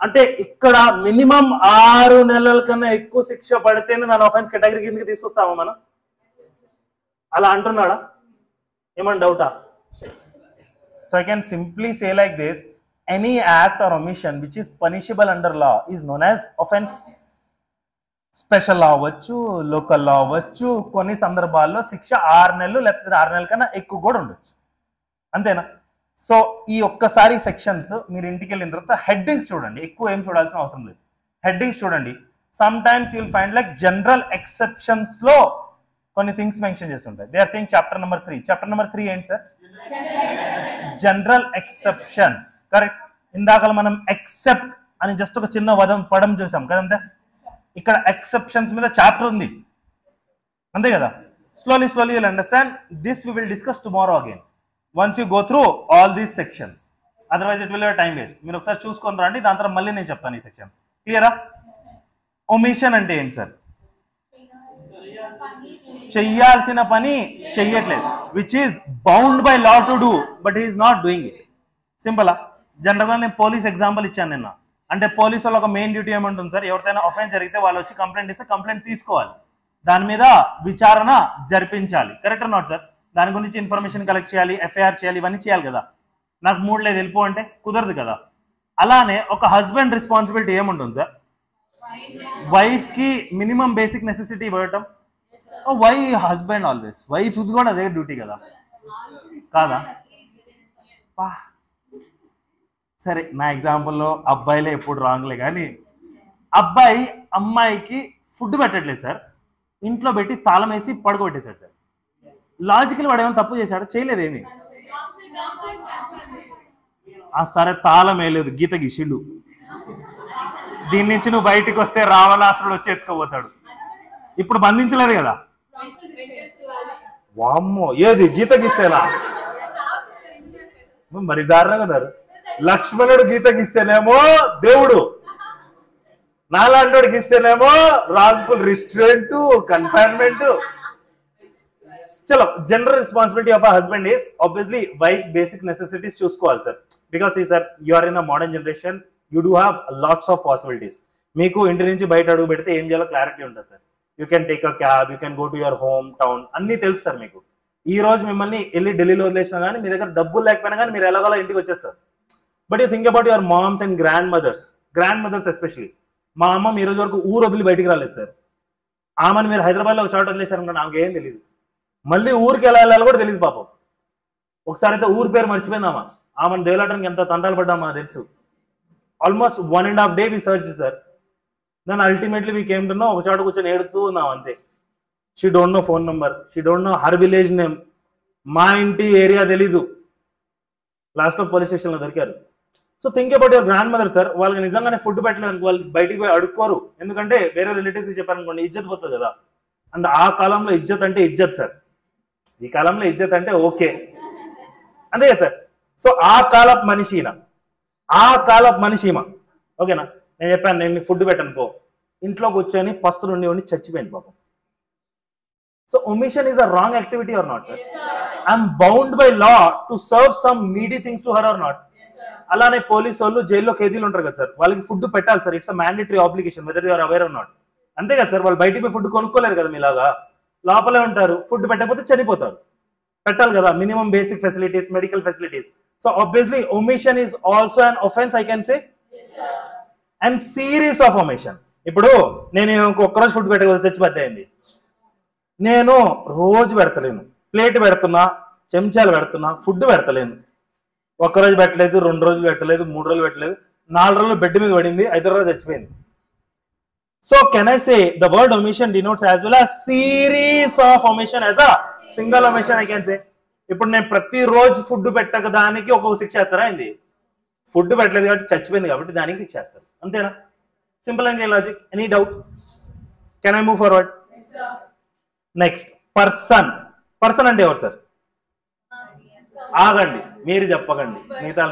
అంటే ఇక్కడ minimum 6 నెలల కన్నా ఎక్కువ శిక్ష పడితేనే దాని offence category కిందకి తీసుకొస్తామా మనం? అలా అంటున్నాడా? ఏమన్నా డౌటా? So I can simply say like this, any act or omission which is punishable under law is known as offense. Special లా అవ్వచ్చు, లోకల్ లా అవ్వచ్చు, కొన్ని సందర్భాల్లో శిక్ష 6 నెలలు లేకపోతే 6 నెలల కన్నా ఎక్కువ కూడా ఉండొచ్చు. అంతేనా? సో ఈ ఒక్కసారి సెక్షన్స్ మీరు ఇంటికి వెళ్ళిన తర్వాత హెడ్డింగ్స్ చూడండి, ఎక్కువ ఏం చూడాల్సిన అవసరం లేదు. హెడ్డింగ్స్ చూడండి. Some times you'll find like general exceptions లో కొన్ని థింగ్స్ మెన్షన్ చేసి ఉంటాయి. They are saying chapter number 3. Chapter number 3 ఏంటి సార్? General exceptions. కరెక్ట్. ఇందాక మనం ఎక్సెప్ట్ అని జస్ట్ ఒక చిన్న పదం చూసాం కదంతే. ఇక్కడ ఎక్సెప్షన్స్ మీద చాప్టర్ ఉంది, అంతే కదా. Slowly will understand this. We will discuss tomorrow again once you go through all these sections. Otherwise it will be time waste. మీరు ఒకసారి చూసుకొని రండి, దాని తర్వాత మళ్ళీ నేను చెప్తాను ఈ సెక్షన్. క్లియరా? ఒమిషన్ అంటే ఏంటి సార్? చెయ్యాల్సిన పని చెయ్యట్లేదు, which is bound by law to do but he is not doing it. సింపులా? జనరల్గా నేను పోలీస్ ఎగ్జాంపుల్ ఇచ్చాను నిన్న. అంటే పోలీసు వాళ్ళ ఒక మెయిన్ డ్యూటీ ఏమంటుంది సార్, ఎవరికైనా అఫెన్స్ జరిగితే వాళ్ళు వచ్చి కంప్లైంట్ ఇస్తే కంప్లైంట్ తీసుకోవాలి, దాని మీద విచారణ జరిపించాలి. Correct not sir? దాని గురించి ఇన్ఫర్మేషన్ కలెక్ట్ చేయాలి, ఎఫ్ఐఆర్ చేయాలి, ఇవన్నీ చేయాలి కదా. నాకు మూడు లేదు వెళ్ళిపో అంటే కుదరదు కదా. అలానే ఒక హస్బెండ్ రెస్పాన్సిబిలిటీ ఏముంటుంది సార్? వైఫ్ కి మినిమం బేసిక్ నెసెసిటీ ఇవ్వటం. Why husband always? వైఫ్ కూడా అదే డ్యూటీ కదా, కాదా? సరే, నా ఎగ్జాంపుల్లో అబ్బాయిలే ఎప్పుడు రాంగ్లే, కానీ అబ్బాయి అమ్మాయికి ఫుడ్ పెట్టట్లేదు సార్, ఇంట్లో పెట్టి తాళం వేసి పడుకోబెట్టేశాడు సార్. లాజికల్ వాడు ఏమైనా తప్పు చేశాడు? చేయలేదేమి. సరే, తాళం వేయలేదు, గీత గీసిండు, దీని నుంచి నువ్వు బయటికి వస్తే రావణాసురుడు వచ్చి ఎత్తుకోపోతాడు. ఇప్పుడు బంధించలేదు కదా. వామ్మో, ఏది గీత గీస్తేలా? మరి దారుణంగా ఉన్నారు. లక్ష్మణుడు గీత గీస్తేనేమో దేవుడు, నాలాంటి గీస్తేనేమో రాంగ్ఫుల్ రిస్ట్రెంట్, కన్ఫైన్మెంట్. చలో, general responsibility of a husband is obviously wife basic necessities చూసుకోవాలి సార్. బికాస్ ఈ sir you are in a modern generation, you do have lots of possibilities. మీకు ఇంటి నుంచి బయట అడుగు పెడితే ఏం చేయాలో క్లారిటీ ఉంటుంది sir. You can take a cab, you can go to your home town, అన్నీ తెలుసు సార్ మీకు. ఈ రోజు మిమ్మల్ని వెళ్ళి ఢిల్లీలో వదిలేసినా కానీ మీ దగ్గర డబ్బులు లేకపోయినా కానీ మీరు ఎలాగోలా ఇంటికి వచ్చేస్తారు. But you think about your moms and grandmothers especially. మా అమ్మ ఈ రోజు వరకు ఊరు వదిలి బయటికి రాలేదు సార్. ఆమెను మీరు హైదరాబాద్లో ఒక చోట వదిలేశారనుకోండి, ఆమెకు ఏం తెలియదు, మళ్ళీ ఊరికి ఎలా వెళ్ళాలో కూడా తెలియదు పాపం. ఒకసారి అయితే ఊరి పేరు మర్చిపోయిందామా, ఆమెను దేవలాటానికి ఎంత తంటాలు పడ్డామా తెలుసు. ఆల్మోస్ట్ 1.5 days వి సర్చ్ సార్. దాన్ని ultimately we came to know, ఒక చోట కూర్చొని ఏడుతూ ఉన్నాం అంతే. She don't know phone number, she don't know her village name, మా ఇంటి ఏరియా తెలీదు. లాస్ట్లో పోలీస్ స్టేషన్లో దొరికారు. So think about your grand mother sir. వాళ్ళకి నిజంగానే ఫుడ్ పెట్టలేదు, వాళ్ళు బయటికి పోయి అడుక్కోరు. ఎందుకంటే వేరే రిలేటివ్స్ చెప్పారనుకోండి ఇజ్జత్ పోతుంది కదా. అండ్ ఆ కాలంలో ఇజ్జత్ అంటే ఇజ్జత్ సార్, ఈ కాలంలో ఇజ్జత్ అంటే ఓకే, అంతే కదా సార్. సో ఆ కాలపు మనిషి ఓకేనా. నేను చెప్పాను, నేను ఫుడ్ పెట్టను పో, ఇంట్లో కూర్చొని పస్తులు ఉండి చచ్చిపోయింది పాపం. So omission is a wrong activity or not sir? I'm bound by law to serve some needy things to her or not? అలానే పోలీసు వాళ్ళు జైల్లో ఖైదీలు ఉంటారు కదా సార్, వాళ్ళకి ఫుడ్ పెట్టాలి sir. It's a mandatory obligation whether you are aware or not. అంతే కదా సార్, వాళ్ళు బయటికి పోయి ఫుడ్ కొనుక్కోలేరు కదా మీలాగా, లోపలే ఉంటారు. ఫుడ్ పెట్టకపోతే చనిపోతారు, పెట్టాలి కదా minimum basic facilities, medical facilities. So obviously omission is also an offence I can say, and series of omission. ఇప్పుడు నేను ఒక్కరోజు ఫుడ్ పెట్టకపోతే చచ్చిపోతే అయింది, నేను రోజు పెడతలేను, ప్లేట్ పెడుతున్నా, చెంచాలు పెడుతున్నా, ఫుడ్ పెడతలేను. ఒక్కరోజు పెట్టలేదు, 2 రోజులు పెట్టలేదు, 3 రోజులు పెట్టలేదు, 4 రోజులు బెడ్ మీద పడింది, 5వ రోజు చచ్చిపోయింది. So can I say the word omission denotes as well as series of omission as a single omission I can సే. ఇప్పుడు నేను ప్రతిరోజు ఫుడ్ పెట్టక దానికి ఒక్కొక్క శిక్ష వేస్తారా అయింది? ఫుడ్ పెట్టలేదు కాబట్టి చచ్చిపోయింది కాబట్టి దానికి శిక్ష వేస్తారు, అంతేనా? Simple and logic. Any doubt? Can I move forward? Next person. Person అంటే ఎవరు సార్? ఆగండి, మీరు చెప్పకండి, మిగతా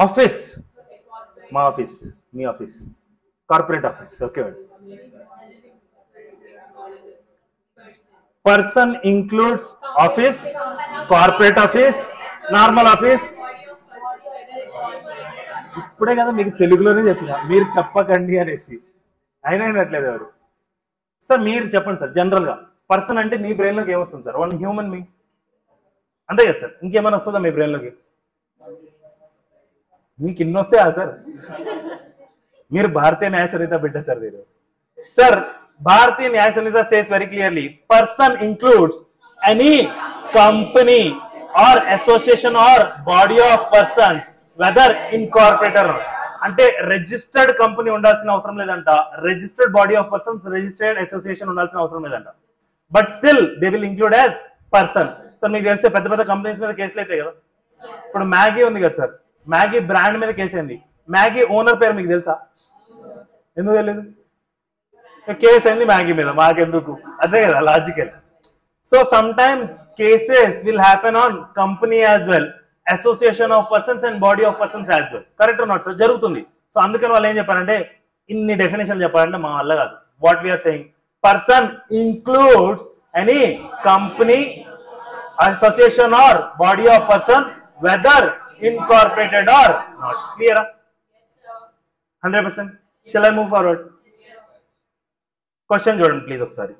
ఆఫీస్. మా ఆఫీస్, మీ office, corporate office. Okay, person includes office, corporate office, normal office. ఇప్పుడే కదా మీకు తెలుగులోనే చెప్పిన, మీరు చెప్పకండి అనేసి. అయినా వినట్లేదు ఎవరు సార్. మీరు చెప్పండి సార్, జనరల్ గా పర్సన్ అంటే మీ బ్రెయిన్ లోకి ఏమొస్తుంది సార్? 1 హ్యూమన్ బీయింగ్, అంతే కదా సార్? ఇంకేమైనా వస్తుందా మీ బ్రెయిన్ లోకి? మీకు ఇన్ని వస్తాయా సార్? మీరు భారతీయ న్యాయ సంహిత బిడ్డ సార్ మీరు. Sir Bharatiya Nyaya Sanhita says very clearly person includes any company or association or body of persons whether incorporated. అంటే రిజిస్టర్డ్ కంపెనీ ఉండాల్సిన అవసరం లేదంట, registered body of persons, registered association ఉండాల్సిన అవసరం లేదంట, but still they will include as person. Sir మీకు తెలిసే పెద్ద పెద్ద కంపెనీస్ మీద కేసులు అయితే కదా. ఇప్పుడు మ్యాగీ ఉంది కదా సార్, మ్యాగీ బ్రాండ్ మీద కేసు అయింది. మ్యాగీ ఓనర్ పేరు మీకు తెలుసా? ఎందుకు తెలియదు? కేసు అయింది మ్యాగీ మీద, మాకెందుకు? అదే కదా logical. So some times cases will happen on company as well, association of persons and body of persons as well. Correct or not sir? జరుగుతుంది. సో అందుకని వాళ్ళు ఏం చెప్పారంటే ఇన్ని డెఫినేషన్ చెప్పారంటే మా వల్ల కాదు. What we are saying, person includes any company, association or body of person whether incorporated or not. Clear? 100%. Shall I move forward? Question చూడండి ప్లీజ్ ఒకసారి.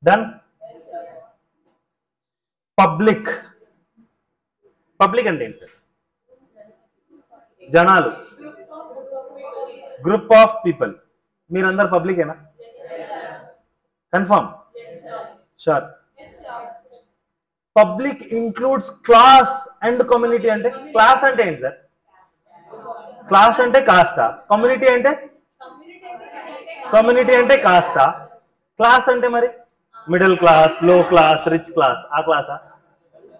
Done? Public. పబ్లిక్ అంటే ఏంటి సార్? జనాలు, గ్రూప్ ఆఫ్ పీపుల్. మీరందరు పబ్లికేనా? Confirm? Sure. Public includes class and community. అంటే class అంటే ఏంటి సార్? క్లాస్ అంటే కాస్టా, కమ్యూనిటీ అంటే కాస్టా, క్లాస్ అంటే మరి middle class, low class, rich class, ఆ క్లాసా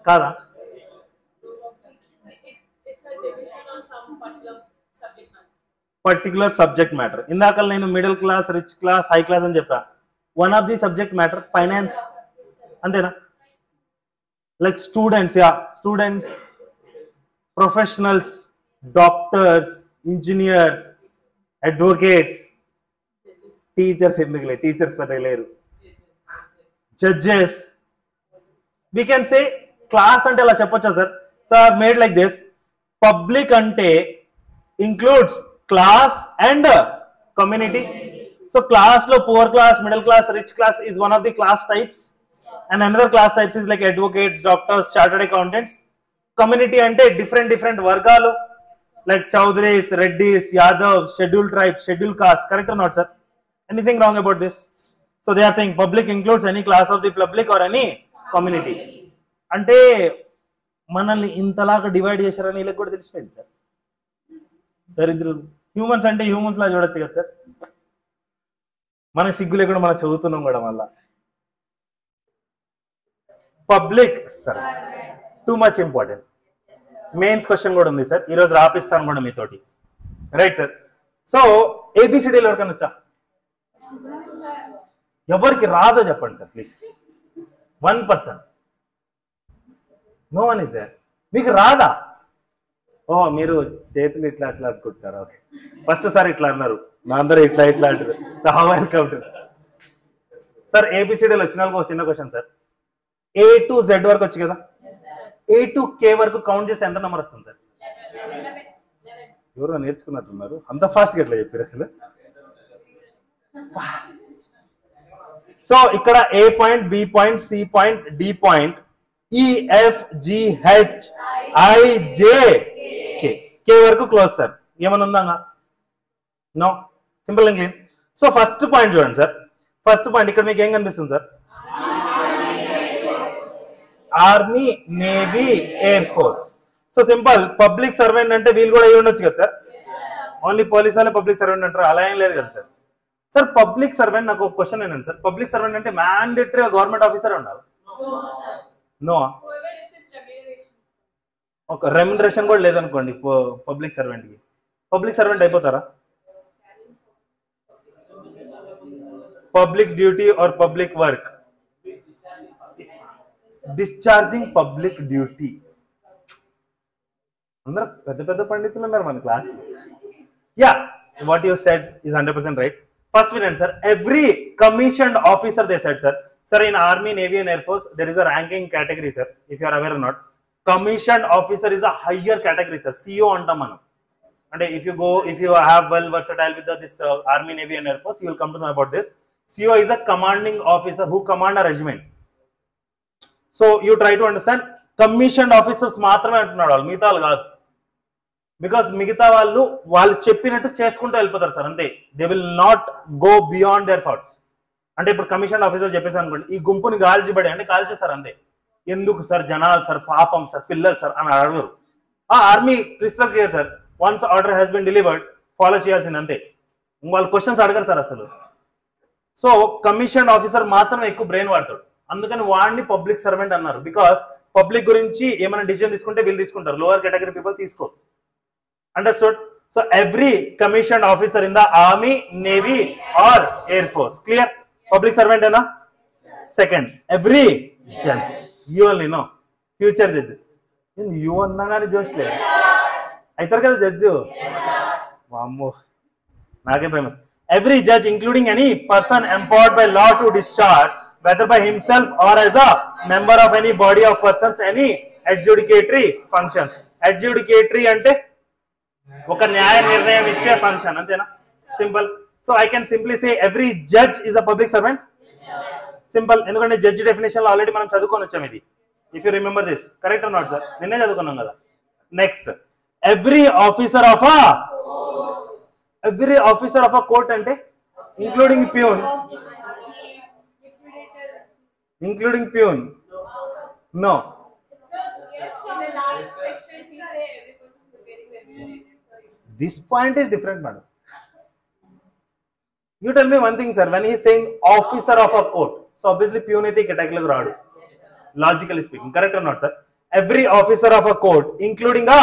కాదా? Particular subject matter. ఇందాక నేను middle class, rich class, high class అని చెప్పా. One of the subject matter finance, అంతేనా? Like students, yeah students, professionals, doctors, engineers, advocates, teachers. ఎందుకులే, టీచర్స్ పెద్దగా లేరు. Judges. We can say class అంటే అలా చెప్పొచ్చా sir? So I made like this. Public అంటే includes class and community. So class lo poor class, middle class, rich class is one of the class types, and another class types is like advocates, doctors, chartered accountants. Community ante different vargalu like Chowdhuris, Reddis, Yadavs, scheduled tribes, scheduled caste. Correct or not sir? Anything wrong about this? So they are saying public includes any class of the public or any community. Ante మనల్ని ఇంతలాగా divide చేశారని వీళ్ళకి కూడా తెలిసిపోయింది sir. దరిద్రులు. Humans అంటే humans లా చూడొచ్చు కదా sir. మనకు సిగ్గు లేకుండా మనం చదువుతున్నాం కూడా. మళ్ళా public sir too much important. Mains question కూడా ఉంది సార్, ఈరోజు రాపిస్తాను కూడా మీతోటి. Right sir. సో ఏబిసిడీలు ఎవరికైనా వచ్చా? ఎవరికి రాదో చెప్పండి sir please. 1%. No one is there. మీకు రాదా? ఓ మీరు చేతులు ఇట్లా అట్లా అనుకుంటారు. ఓకే, ఫస్ట్ సార్ ఇట్లా అన్నారు, మా అందరూ ఇట్లా ఇట్లా అంటారు. So how welcome to sir. ఏబిసిడీలు వచ్చిన వాళ్ళకి ఒక చిన్న question sir. A to Z వరకు వచ్చి కదా, A to K వరకు కౌంట్ చేస్తే ఎంత నెంబర్ వస్తుంది సార్? ఎవరో నేర్చుకున్నట్టున్నారు, అంత ఫాస్ట్గా ఎట్లా చెప్పారు అసలు. సో ఇక్కడ A point, B point, C point, D point, E F G H I J K, K వరకు క్లోజ్ సార్. ఏమన్నా ఉందా? No, simple and clean. So first point చూడండి సార్. ఫస్ట్ పాయింట్ ఇక్కడ మీకు ఏం కనిపిస్తుంది sir? Army, navy, air force. So simple. Public servant అంటే వీళ్ళు కూడా అయ్యి ఉండొచ్చు కదా సార్. ఓన్లీ పోలీస్ వాళ్ళే పబ్లిక్ సర్వెంట్ అంటారు, అలా ఏం లేదు కదా సార్. సార్ పబ్లిక్ సర్వెంట్, నాకు ఒక క్వశ్చన్ ఏంటంటే సార్, పబ్లిక్ సర్వెంట్ అంటే మ్యాండేటరీ గవర్నమెంట్ ఆఫీసర్ ఉండాలి? నో, ఒక రెమ్యునరేషన్ కూడా లేదనుకోండి పబ్లిక్ సర్వెంట్ కి, పబ్లిక్ సర్వెంట్ అయిపోతారా? Public duty or public work, discharging public duty. అందరూ పెద్ద పెద్ద పండితులు ఉన్నారు మన class. Yeah, what you said is 100% right. First వినండి sir. Every commissioned officer they said sir. Sir in army, navy and air force there is a ranking category sir, if you are aware or not. Commissioned officer is a higher category sir, CO antam manam. And if you have well versatile with this army, navy and air force, you will come to know about this. CO is a commanding officer who command a regiment. So you try to understand, commissioned officers మాత్రమే అంటున్నాడు వాళ్ళు, మిగతా వాళ్ళు కాదు. Because మిగతా వాళ్ళు చెప్పినట్టు చేసుకుంటూ వెళ్ళిపోతారు సార్, అంతే. They will not go beyond their thoughts. అంటే ఇప్పుడు కమిషన్ ఆఫీసర్ చెప్పేసి అనుకోండి, ఈ గుంపుని కాల్చిబడి అంటే కాల్చేస్తారు అంతే. ఎందుకు సార్? జనాలు సార్, పాపం సార్, పిల్లలు సార్ అని అడగరు. Army crystal clear sir, once order has been delivered follow చేయాల్సింది అంతే. వాళ్ళు క్వశ్చన్స్ అడగరు సార్ అసలు. సో కమిషన్ ఆఫీసర్ మాత్రమే ఎక్కువ బ్రెయిన్ వాడతాడు, అందుకని వాడిని పబ్లిక్ సర్వెంట్ అన్నారు. బికాస్ పబ్లిక్ గురించి ఏమైనా డిసిజన్ తీసుకుంటే వీళ్ళు తీసుకుంటారు, లోవర్ కేటగిరీ పీపుల్ తీసుకోరు. Understood? So every commission officer in the army, navy or air force. Clear? Public servant ఏనా? Second, every judge. You only know future judge. You అన్నా కానీ జోష్లేదు అవుతారు కదా జడ్జు. అమ్మో, నాకే famous. Every judge, including any person empowered by law to discharge, whether by himself or as a member of any body of persons, any adjudicatory functions. Adjudicatory అంటే ఒక న్యాయ నిర్ణయం ఇచ్చే ఫంక్షన్, అంతేనా? Simple. So I can simply say every judge is a public servant. Simple. ఎందుకంటే judge definition లో already మనం చదువుకొని వచ్చాం ఇది. If you remember this, correct or not sir? నిన్నే చదువుకున్నాం కదా. Next, every officer of a court అంటే including peon. No. This point is different, madam. You tell me one thing sir, when he is saying officer of a court, so obviously peon అయితే category లో రాడు, logically speaking. Correct or not sir? Every officer of a court including a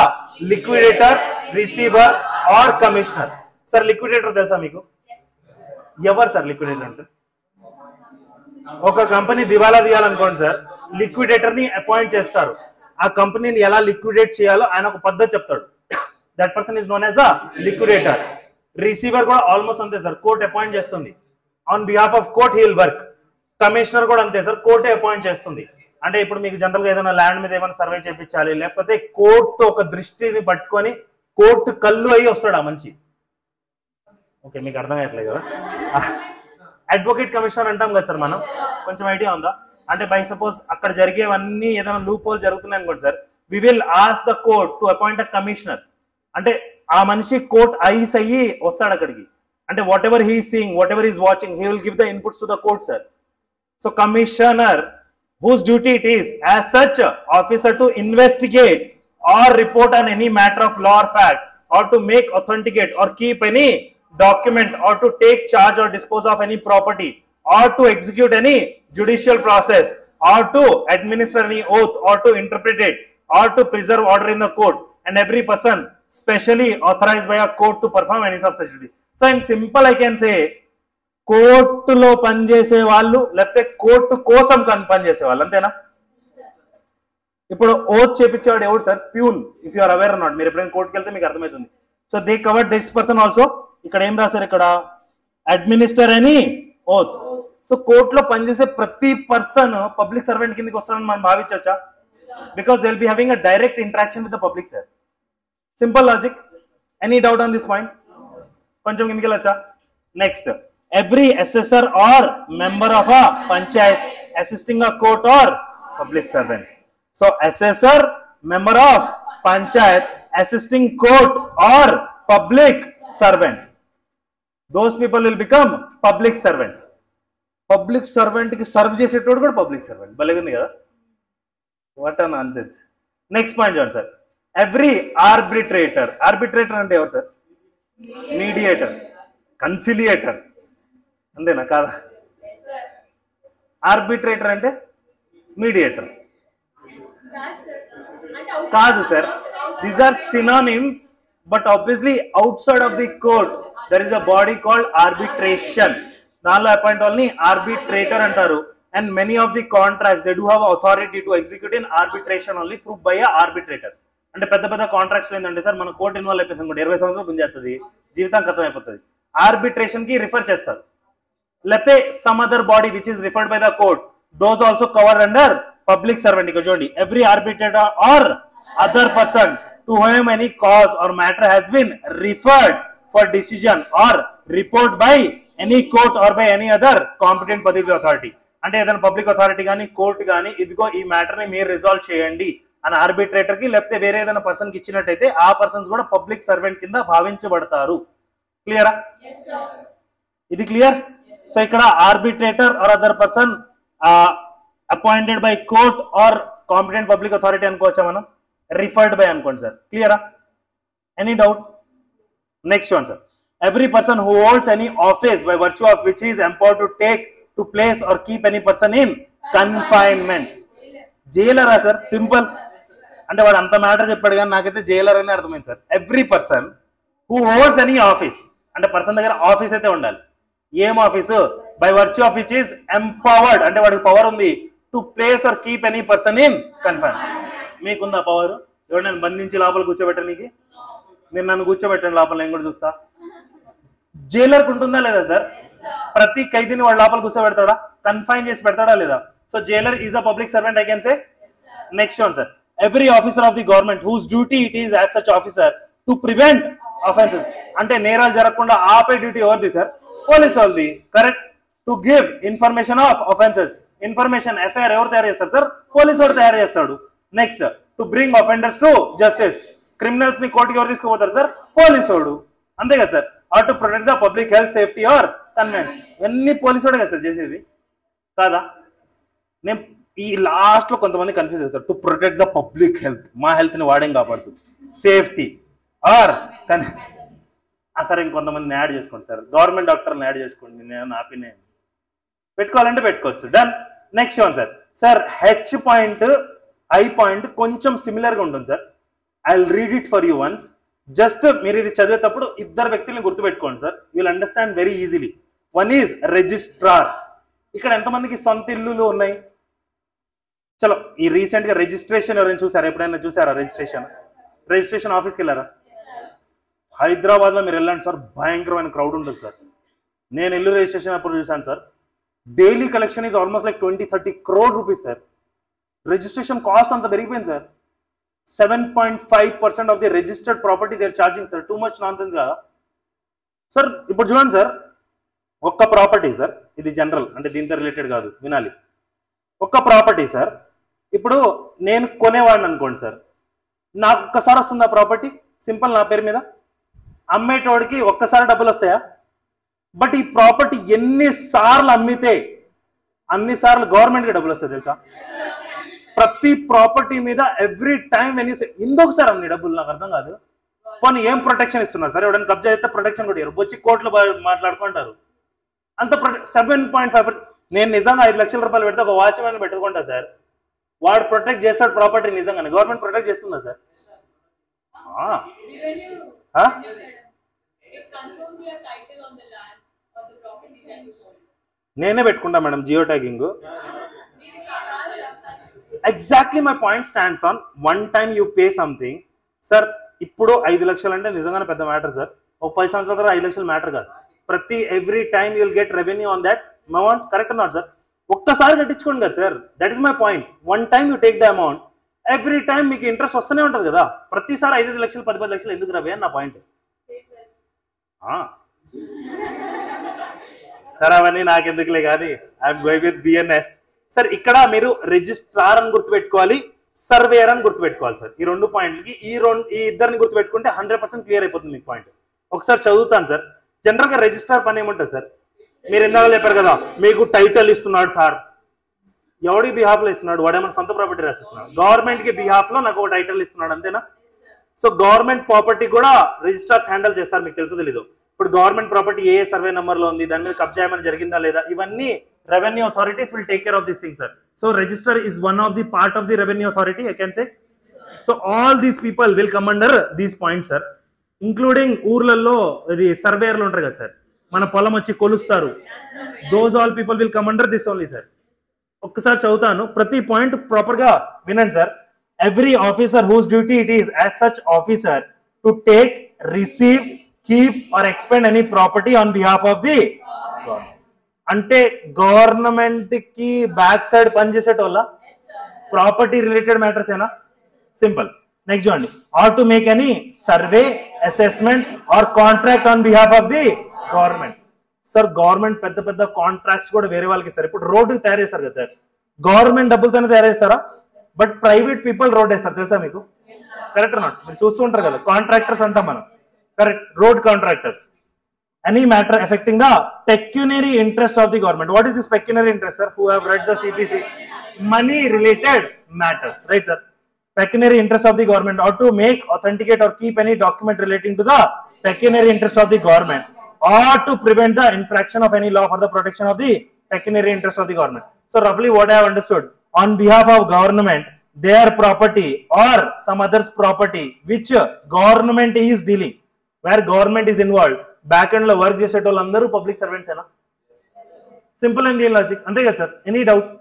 liquidator, receiver or commissioner. Sir liquidator తెలుసా మీకు? ఎవరు sir liquidator అంటే? ఒక company దివాలా తీయాలనుకోండి sir, liquidator ని అపాయింట్ చేస్తారు. ఆ కంపెనీని ఎలా లిక్విడేట్ చేయాలో ఆయన ఒక పద్ధతి చెప్తాడు. That person is known as a liquidator. Receiver కూడా ఆల్మోస్ట్ అంతే సార్, కోర్ట్ అపాయింట్ చేస్తుంది. On behalf of court he will work. Commissioner కూడా అంతే సార్, కోర్టే అపాయింట్ చేస్తుంది. అంటే ఇప్పుడు మీకు జనరల్ గా ఏదైనా ల్యాండ్ మీద ఏమైనా సర్వే చేయించాలి, లేకపోతే కోర్టు ఒక దృష్టిని పట్టుకొని కోర్టు కళ్ళు అయ్యి వస్తాడు ఆ మనిషి. ఓకే, మీకు అర్థం అయ్యట్లేదు కదా. అడ్వకేట్ కమిషనర్ అంటాం కదా సార్ మనం, కొంచెం ఐడియా ఉందా? అంటే బై సపోజ్ అక్కడ జరిగేవన్నీ ఏదైనా లూప్ హోల్ జరుగుతున్నాయి అనుకోండి sir, we will ask the court to appoint a commissioner. అంటే ఆ మనిషి కోర్ట్ ఐస్ అయ్యి వస్తాడు అక్కడికి. అంటే whatever he seeing, whatever is watching, he will give the inputs to the court sir. So commissioner whose duty it is as such officer to investigate or report on any matter of law or fact, or to make, authenticate or keep any document, or to take charge or dispose of any property, or to execute any judicial process, or to administer any oath, or to interpret it, or to preserve order in the court, and every person specially authorized by a court to perform any of such duty. So in simple I can say, కోర్టులో పనిచేసే వాళ్ళు లేకపోతే court కోసం పనిచేసే వాళ్ళు, అంతేనా? ఇప్పుడు oath చేపించేవాడు ఎవడు sir? Peon. If you are aware not, మీరు ఎప్పుడైనా కోర్టుకి వెళ్తే మీకు అర్థమవుతుంది. So they cover this person also. ఇక్కడ ఏం రాశారు? ఇక్కడ అడ్మినిస్టర్ అని ఓత్. సో కోర్టులో పనిచేసే ప్రతి పర్సన్ పబ్లిక్ సర్వెంట్ కిందకి వస్తారని మనం భావించవచ్చా? Because they will be having a direct interaction with the public sir. Simple logic. Any doubt on this point? కొంచెం కిందకి వెళ్ళొచ్చా? Next, every assessor or member of a panchayat assisting a court or public servant. So assessor, member of panchayat assisting court or public servant, those people will become public servant. Public servant కి serve చేసేటోడు కూడా public servant. భలేగుంది కదా? What are nonsense. Next point చూడండి sir. Every arbitrator. Arbitrator అంటే ఎవరు sir? Mediator, కన్సిలియేటర్, అంతేనా కాదా? ఆర్బిట్రేటర్ అంటే మీడియేటర్ కాదు sir. These are synonyms, but obviously outside of the court there is a body called arbitration. దానిలో అపాయింట్ వాళ్ళని ఆర్బిట్రేటర్ అంటారు. And many of the contracts they do have authority to execute in arbitration only through by arbitrator. అంటే పెద్ద పెద్ద contracts ఏంటంటే sir, మన court involve అయిపోతుంది అనుకోండి, 20 సంవత్సరాలు గుంజేస్తుంది, జీవితం ఖతం అయిపోతుంది. ఆర్బిట్రేషన్ కి రిఫర్ చేస్తారు. లేకపోతే some other body which is referred by the court, those also covered under public servant. ఇక్కడ చూడండి, every arbitrator or other person to whom any cause or matter has been referred for decision or report by any court or by any other competent public authority. అంటే ఏదైనా public authority కానీ court కానీ ఇదిగో ఈ matter ని మీరు resolve చేయండి అని ఆర్బిట్రేటర్ కి లేకపోతే వేరే ఏదైనా పర్సన్ కి ఇచ్చినట్టయితే ఆ పర్సన్స్ కూడా పబ్లిక్ సర్వెంట్ కింద భావించబడతారు. క్లియరా? ఇది క్లియర్? సో ఇక్కడ arbitrator or other person appointed by court or competent public authority అనుకోవచ్చా మనం? రిఫర్డ్ బై అనుకోండి సార్. క్లియరా? Any doubt? Next one sir. Every person who holds any office by virtue of which he is empowered to take, to place or keep any person in confinement. జైలరా sir? Simple. అంటే వాడు అంత matter చెప్పాడు కానీ నాకైతే jailer అని అర్థమైంది sir. Every person who holds any office, అంటే పర్సన్ దగ్గర ఆఫీస్ అయితే ఉండాలి. ఏం office? By virtue of which is empowered, అంటే వాడికి పవర్ ఉంది to place or keep any person in confinement. మీకుందా పవర్? ఎవరు నేను బంధించి లోపల కూర్చోబెట్టడానికి? మీరు నన్ను కూర్చోబెట్టండి లోపల, నేను కూడా చూస్తా. జైలర్కి ఉంటుందా లేదా సార్? ప్రతి ఖైదీని వాడు లోపల కూర్చోబెడతాడా? కన్ఫైన్ చేసి పెడతాడా లేదా? So jailer is a public servant, I can say. Next one sir. Every officer of the government whose duty it is as such officer to prevent offences. అంటే నేరాలు జరగకుండా ఆపే డ్యూటీ ఎవరిది సార్? పోలీస్ వాళ్ళది. Correct. To give information of offences. Information FIR ఎవరు తయారు చేస్తారు sir? Police వాడు తయారు చేస్తాడు. Next, to bring offenders to justice. Criminals ని కోర్టుకి ఎవరు తీసుకుపోతారు సార్? పోలీసు వాడు. అంతే కదా sir? Or to protect the public health, safety or convent. ఇవన్నీ పోలీసు వాడే కదా సార్ చేసేది, కాదా? నేను ఈ లాస్ట్ లో కొంతమంది కన్ఫ్యూజ్ చేస్తారు. To protect the public health, మా హెల్త్ ని వాడేం కాపాడుతుంది. సేఫ్టీ ఆర్ సార్ ఇంకొంతమందిని యాడ్ చేసుకోండి సార్. గవర్నమెంట్ డాక్టర్ని యాడ్ చేసుకోండి. నేను నా ఒపీనియన్ పెట్టుకోవాలంటే పెట్టుకోవచ్చు. Done. Next one sir. Sir H point I point కొంచెం సిమిలర్ గా ఉంటుంది sir. I will read it for you once. Just మీరు ఇది చదివేటప్పుడు ఇద్దరు వ్యక్తుల్ని గుర్తుపెట్టుకోండి sir. You will understand very easily. One is registrar. ఇక్కడ ఎంతమందికి సొంత ఇల్లులు ఉన్నాయి? చలో, ఈ రీసెంట్ గా రిజిస్ట్రేషన్ ఎవరైనా చూసారా? ఎప్పుడైనా చూసారా రిజిస్ట్రేషన్ ఆఫీస్కి వెళ్ళారా? హైదరాబాద్ లో మీరు వెళ్ళండి సార్, భయంకరమైన క్రౌడ్ ఉంటుంది సార్. నేను ఇల్లు రిజిస్ట్రేషన్ అప్పుడు చూసాను sir. Daily collection is almost like 20-30 crore rupees sir. Registration cost అంత పెరిగిపోయింది sir. 7.5% of the registered property they are charging sir. Too much nonsense కదా సార్? ఇప్పుడు చూడండి సార్, ఒక్క ప్రాపర్టీ సార్, ఇది జనరల్ అంటే దీంతో రిలేటెడ్ కాదు, వినాలి. ఒక్క ప్రాపర్టీ సార్, ఇప్పుడు నేను కొనేవాడిని అనుకోండి సార్, నాకు ఒక్కసారి వస్తుందా ప్రాపర్టీ? సింపుల్, నా పేరు మీద. అమ్మేటోడికి ఒక్కసారి డబ్బులు వస్తాయా? బట్ ఈ ప్రాపర్టీ ఎన్నిసార్లు అమ్మితే అన్నిసార్లు గవర్నమెంట్కి డబ్బులు వస్తాయి తెలుసా? ప్రతి ప్రాపర్టీ మీద every time when you say ఇంకొక సార్ అన్ని డబ్బులు, నాకు అర్థం కాదు. పోనీ ఏం ప్రొటెక్షన్ ఇస్తున్నారు సార్? ఎవరైనా కబ్జా అయితే ప్రొటెక్షన్ కూడా ఇవ్వరు, వచ్చి కోర్టులో మాట్లాడుకుంటారు. అంత 7.5%. నేను నిజంగా 5 లక్షల రూపాయలు పెడితే ఒక వాచ్మెన్ పెట్టుకుంటా సార్, వాడు ప్రొటెక్ట్ చేస్తాడు ప్రాపర్టీ. నిజంగానే గవర్నమెంట్ ప్రొటెక్ట్ చేస్తుందా సార్? నేనే పెట్టుకుంటా madam geo tagging. Exactly my point stands on one time you pay something. Sir ఇప్పుడు 5 లక్షలు అంటే నిజంగానే పెద్ద మ్యాటర్ సార్. ఒక 10 సంవత్సరాల తర్వాత 5 లక్షలు మ్యాటర్ కాదు. Every time you will get revenue on that amount. Correct not sir? ఒక్కసారి కట్టించుకోండి కదా sir. That is my point. One time you take the amount, every time మీకు ఇంట్రెస్ట్ వస్తూనే ఉంటుంది కదా. ప్రతిసారి 5 లక్షలు 10 లక్షలు ఎందుకు రవి అని నా పాయింట్ సార్. అవన్నీ నాకెందుకులే కానీ I'm going with BNS sir. ఇక్కడ మీరు రిజిస్ట్రార్ అని గుర్తుపెట్టుకోవాలి, సర్వేయర్ అని గుర్తుపెట్టుకోవాలి సార్. ఈ 2 పాయింట్లకి ఈ ఇద్దరిని గుర్తుపెట్టుకుంటే 100% క్లియర్ అయిపోతుంది మీకు పాయింట్. ఒకసారి చదువుతాను సార్. జనరల్ గా రిజిస్ట్రార్ పని ఏముంటుంది సార్? మీరు ఇందాక చెప్పారు కదా, మీకు టైటిల్ ఇస్తున్నాడు సార్. ఎవడి బిహాఫ్ లో ఇస్తున్నాడు? వాడేమైనా సొంత ప్రాపర్టీ రాసిస్తున్నాడు. గవర్నమెంట్ కి బిహాఫ్ లో నాకు ఒక టైటిల్ ఇస్తున్నాడు, అంతేనా? సో గవర్నమెంట్ ప్రాపర్టీ కూడా రిజిస్ట్రార్స్ హ్యాండిల్ చేస్తారు. మీకు తెలుసు తెలీదు? ఇప్పుడు గవర్నమెంట్ ప్రాపర్టీ ఏ సర్వే నెంబర్ లో ఉంది, దాని మీద కబ్జా ఏమైనా జరిగిందా లేదా, ఇవన్నీ revenue authorities will take care of this thing sir. So register is one of the part of the revenue authority, I can say. So all these people will come under these points sir, including ఊర్లలో ఇది సర్వేయర్లు ఉంటారు కదా sir, మన పొలం వచ్చి కొలుస్తారు. Those all people will come under this only sir. ఒక్కసారి చదువుతాను, ప్రతి పాయింట్ ప్రాపర్ గా వినండి sir. Every officer whose duty it is as such officer to take, receive, keep or expend any property on behalf of the government. అంటే government కి back side పనిచేసేటోళ్ళ property related matters ఏనా? Simple. Next చూడండి, or to make any survey, assessment or contract on behalf of the government. Sir government పెద్ద పెద్ద contracts కూడా వేరే వాళ్ళకి ఇస్తారు. ఇప్పుడు రోడ్డు తయారు చేస్తారు కదా సార్, గవర్నమెంట్ డబ్బులతోనే తయారు చేస్తారా? బట్ ప్రైవేట్ పీపుల్ రోడ్ వేస్తారు, తెలుసా మీకు? Correct not? మీరు చూస్తూ ఉంటారు కదా, కాంట్రాక్టర్స్ అంటాం మనం. Correct, road contractors. Any matter affecting the పెక్యునరీ interest of the government. What is this పెక్యునరీ interest sir? Who have read the CPC? Money related matters, right sir? Pecuniary interest of the government, or to make, authenticate or keep any document relating to the pecuniary interest of the government, or to prevent the infraction of any law for the protection of the pecuniary interest of the government. So roughly what I have understood, on behalf of government, their property or some other's property which government is dealing, where government is involved, back end lo work చేసేటోళ్ళు అందరూ public servants ఏనా? Simple and clear logic, అంతే కదా sir? Any doubt?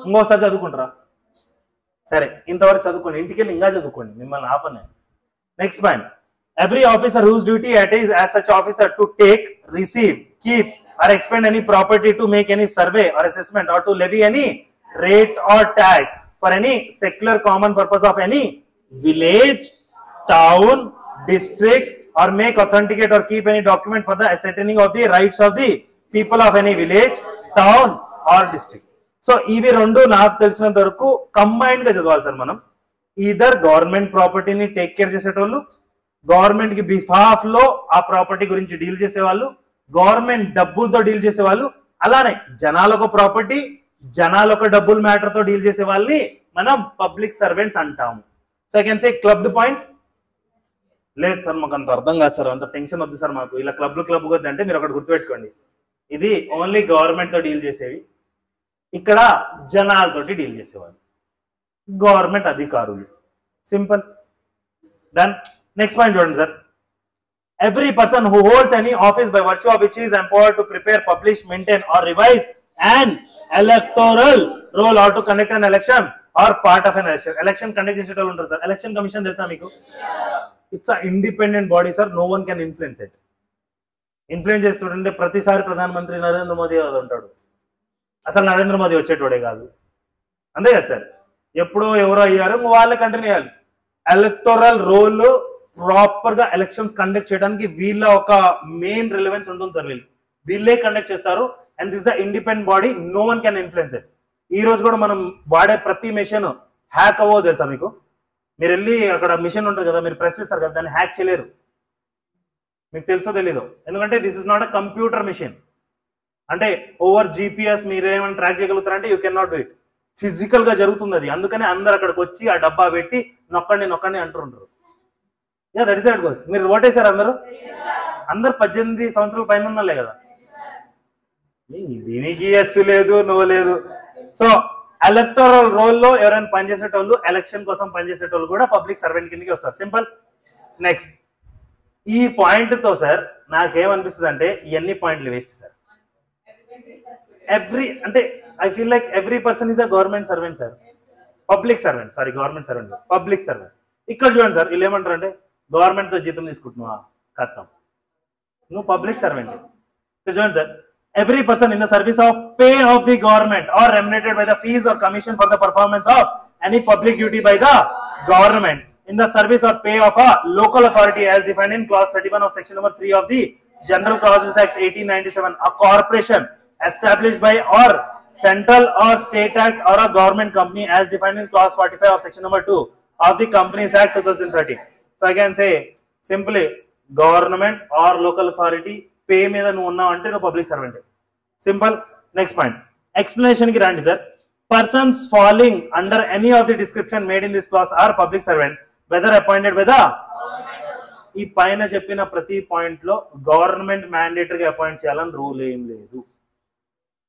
ఇంకోసారి చదువుకుంటారా? సరే, ఇంతవరకు చదువుకోండి, ఇంటికి వెళ్ళి ఇంకా చదువుకోండి, మిమ్మల్ని ఆపనే. Next point, every officer whose duty it is as such officer to take, receive, keep or expend any property, to make any survey or assessment, or to levy any rate or tax for any secular common purpose of any village, town, district, or make, authenticate or keep any document for the ascertaining of the rights of the people of any village, town or district. So ఇవి రెండు నాకు తెలిసినంత వరకు combined గా చదవాలి sir మనం. Either government ప్రాపర్టీని take care చేసేటోళ్ళు, గవర్నమెంట్ కి బిహాఫ్ లో ఆ ప్రాపర్టీ గురించి డీల్ చేసేవాళ్ళు, గవర్నమెంట్ డబ్బులతో డీల్ చేసేవాళ్ళు, అలానే జనాలకు ప్రాపర్టీ, జనాలకు డబ్బుల మ్యాటర్ తో డీల్ చేసే వాళ్ళని మనం పబ్లిక్ సర్వెంట్స్ అంటాము. So I can say clubbed point. లేదు సార్ మాకు అంత అర్థం కాదు సార్, అంత టెన్షన్ వద్దు సార్ మాకు, ఇలా క్లబ్ వద్దు అంటే మీరు ఒకటి గుర్తుపెట్టుకోండి, ఇది ఓన్లీ గవర్నమెంట్ తో డీల్ చేసేవి, ఇక్కడ జనాలతోటి డీల్ చేసేవాళ్ళు, గవర్నమెంట్ అధికారులు. Simple, done. నెక్స్ట్ పాయింట్ చూడండి sir, every person who holds any office by virtue of which is empowered to prepare, publish, maintain or revise an electoral roll or to conduct an election or part of an election. Election conduct చేసేటోళ్ళు ఉంటారు sir. Election commission తెలుసా మీకు? It's a independent body sir, no one can influence it. Influence చేస్తుంటే ప్రతిసారి ప్రధానమంత్రి నరేంద్ర మోదీ ఉంటాడు, అసలు నరేంద్ర మోదీ వచ్చేటోడే కాదు, అంతే కదా సార్? ఎప్పుడో ఎవరో అయ్యారు, వాళ్ళే కంటిన్యూ చేయాలి. ఎలక్టోరల్ రోల్ ప్రాపర్ గా ఎలక్షన్స్ కండక్ట్ చేయడానికి వీళ్ళ ఒక మెయిన్ రిలవెన్స్ ఉంటుంది సార్. వీళ్ళే కండక్ట్ చేస్తారు, and this the independent body, no one can influence it. ఈ రోజు కూడా మనం వాడే ప్రతి మెషిన్ హ్యాక్ అవ్వో తెలుసా మీకు? మీరు వెళ్ళి అక్కడ మిషన్ ఉంటుంది కదా, మీరు ప్రెస్ చేస్తారు కదా, దాన్ని హ్యాక్ చేయలేరు. మీకు తెలుసో తెలీదు, ఎందుకంటే this is not a computer machine. అంటే ఓవర్ జీపీఎస్ మీరు ఏమైనా ట్రాక్ చేయగలుగుతారంటే you can not do it. Physical గా జరుగుతుంది అది, అందుకని అందరు అక్కడికి వచ్చి ఆ డబ్బా పెట్టి నొక్కండి అంటుంటారు. Yeah that is that goes. మీరు ఓటేశారు అందరూ 18 సంవత్సరాల పైన ఉన్నలే కదా, దీనికి ఎస్ లేదు, నో లేదు. సో ఎలక్టోరల్ రోల్ లో ఎవరైనా పనిచేసేటోళ్ళు, ఎలక్షన్ కోసం పనిచేసేటోళ్ళు కూడా పబ్లిక్ సర్వెంట్ కిందకి వస్తారు. సింపుల్. నెక్స్ట్, ఈ పాయింట్ తో సార్ నాకేమనిపిస్తుంది అంటే ఇవన్నీ పాయింట్లు వేస్ట్ సార్. అంటే I feel like every person is a government servant sir. Public servant, sorry government servant, public servant. ఇక్కడ చూడండి సార్, వీళ్ళు ఏమంటారు అంటే గవర్నమెంట్తో జీతం తీసుకుంటున్నావా, కత్తాం, నువ్వు పబ్లిక్ సర్వెంట్. ఇక్కడ చూడండి sir, every person in the service of pay of the government or remunerated by the fees or commission for the performance of any public duty by the government in the service or pay of a local authority as defined in clause 31 of section number 3 of the General Clauses Act 1897, a corporation established by or central or state act or a government company as defined in clause 45 of section number 2 of the Companies Act 2013. So I can say simply government or local authority pay మీద నువ్వు ఉన్నావు అంటే నువ్వు public servant. Simple. Next point, explanation కి రండి sir. Persons falling under any of the description made in this clause are public servant whether appointed by the. ఈ పైన చెప్పిన ప్రతి పాయింట్ లో గవర్నమెంట్ మ్యాండేటరీగా అపాయింట్ చేయాలని రూల్ ఏం లేదు.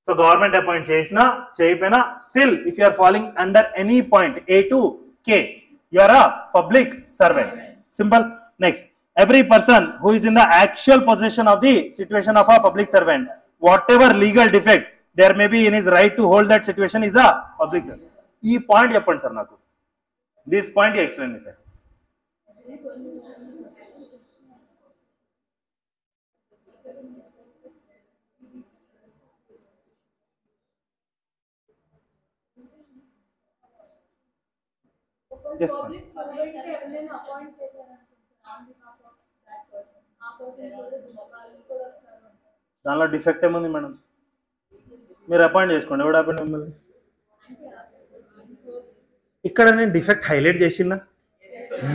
సో గవర్నమెంట్ అపాయింట్ చేసినా చేయకపోయినా still if you are falling under any point A to K you are a public servant. Simple. Next, every person who is in the actual possession of the situation of a public servant, whatever legal defect there may be in his right to hold that situation, is a public servant. ఈ point చెప్పండి sir నాకు. This point explain sir. Yes, ma'am. దానిలో defect ఏముంది madam? మీరు appoint చేసుకోండి, ఎవడు appoint మిమ్మల్ని? ఇక్కడ నేను డిఫెక్ట్ హైలైట్ చేసినా,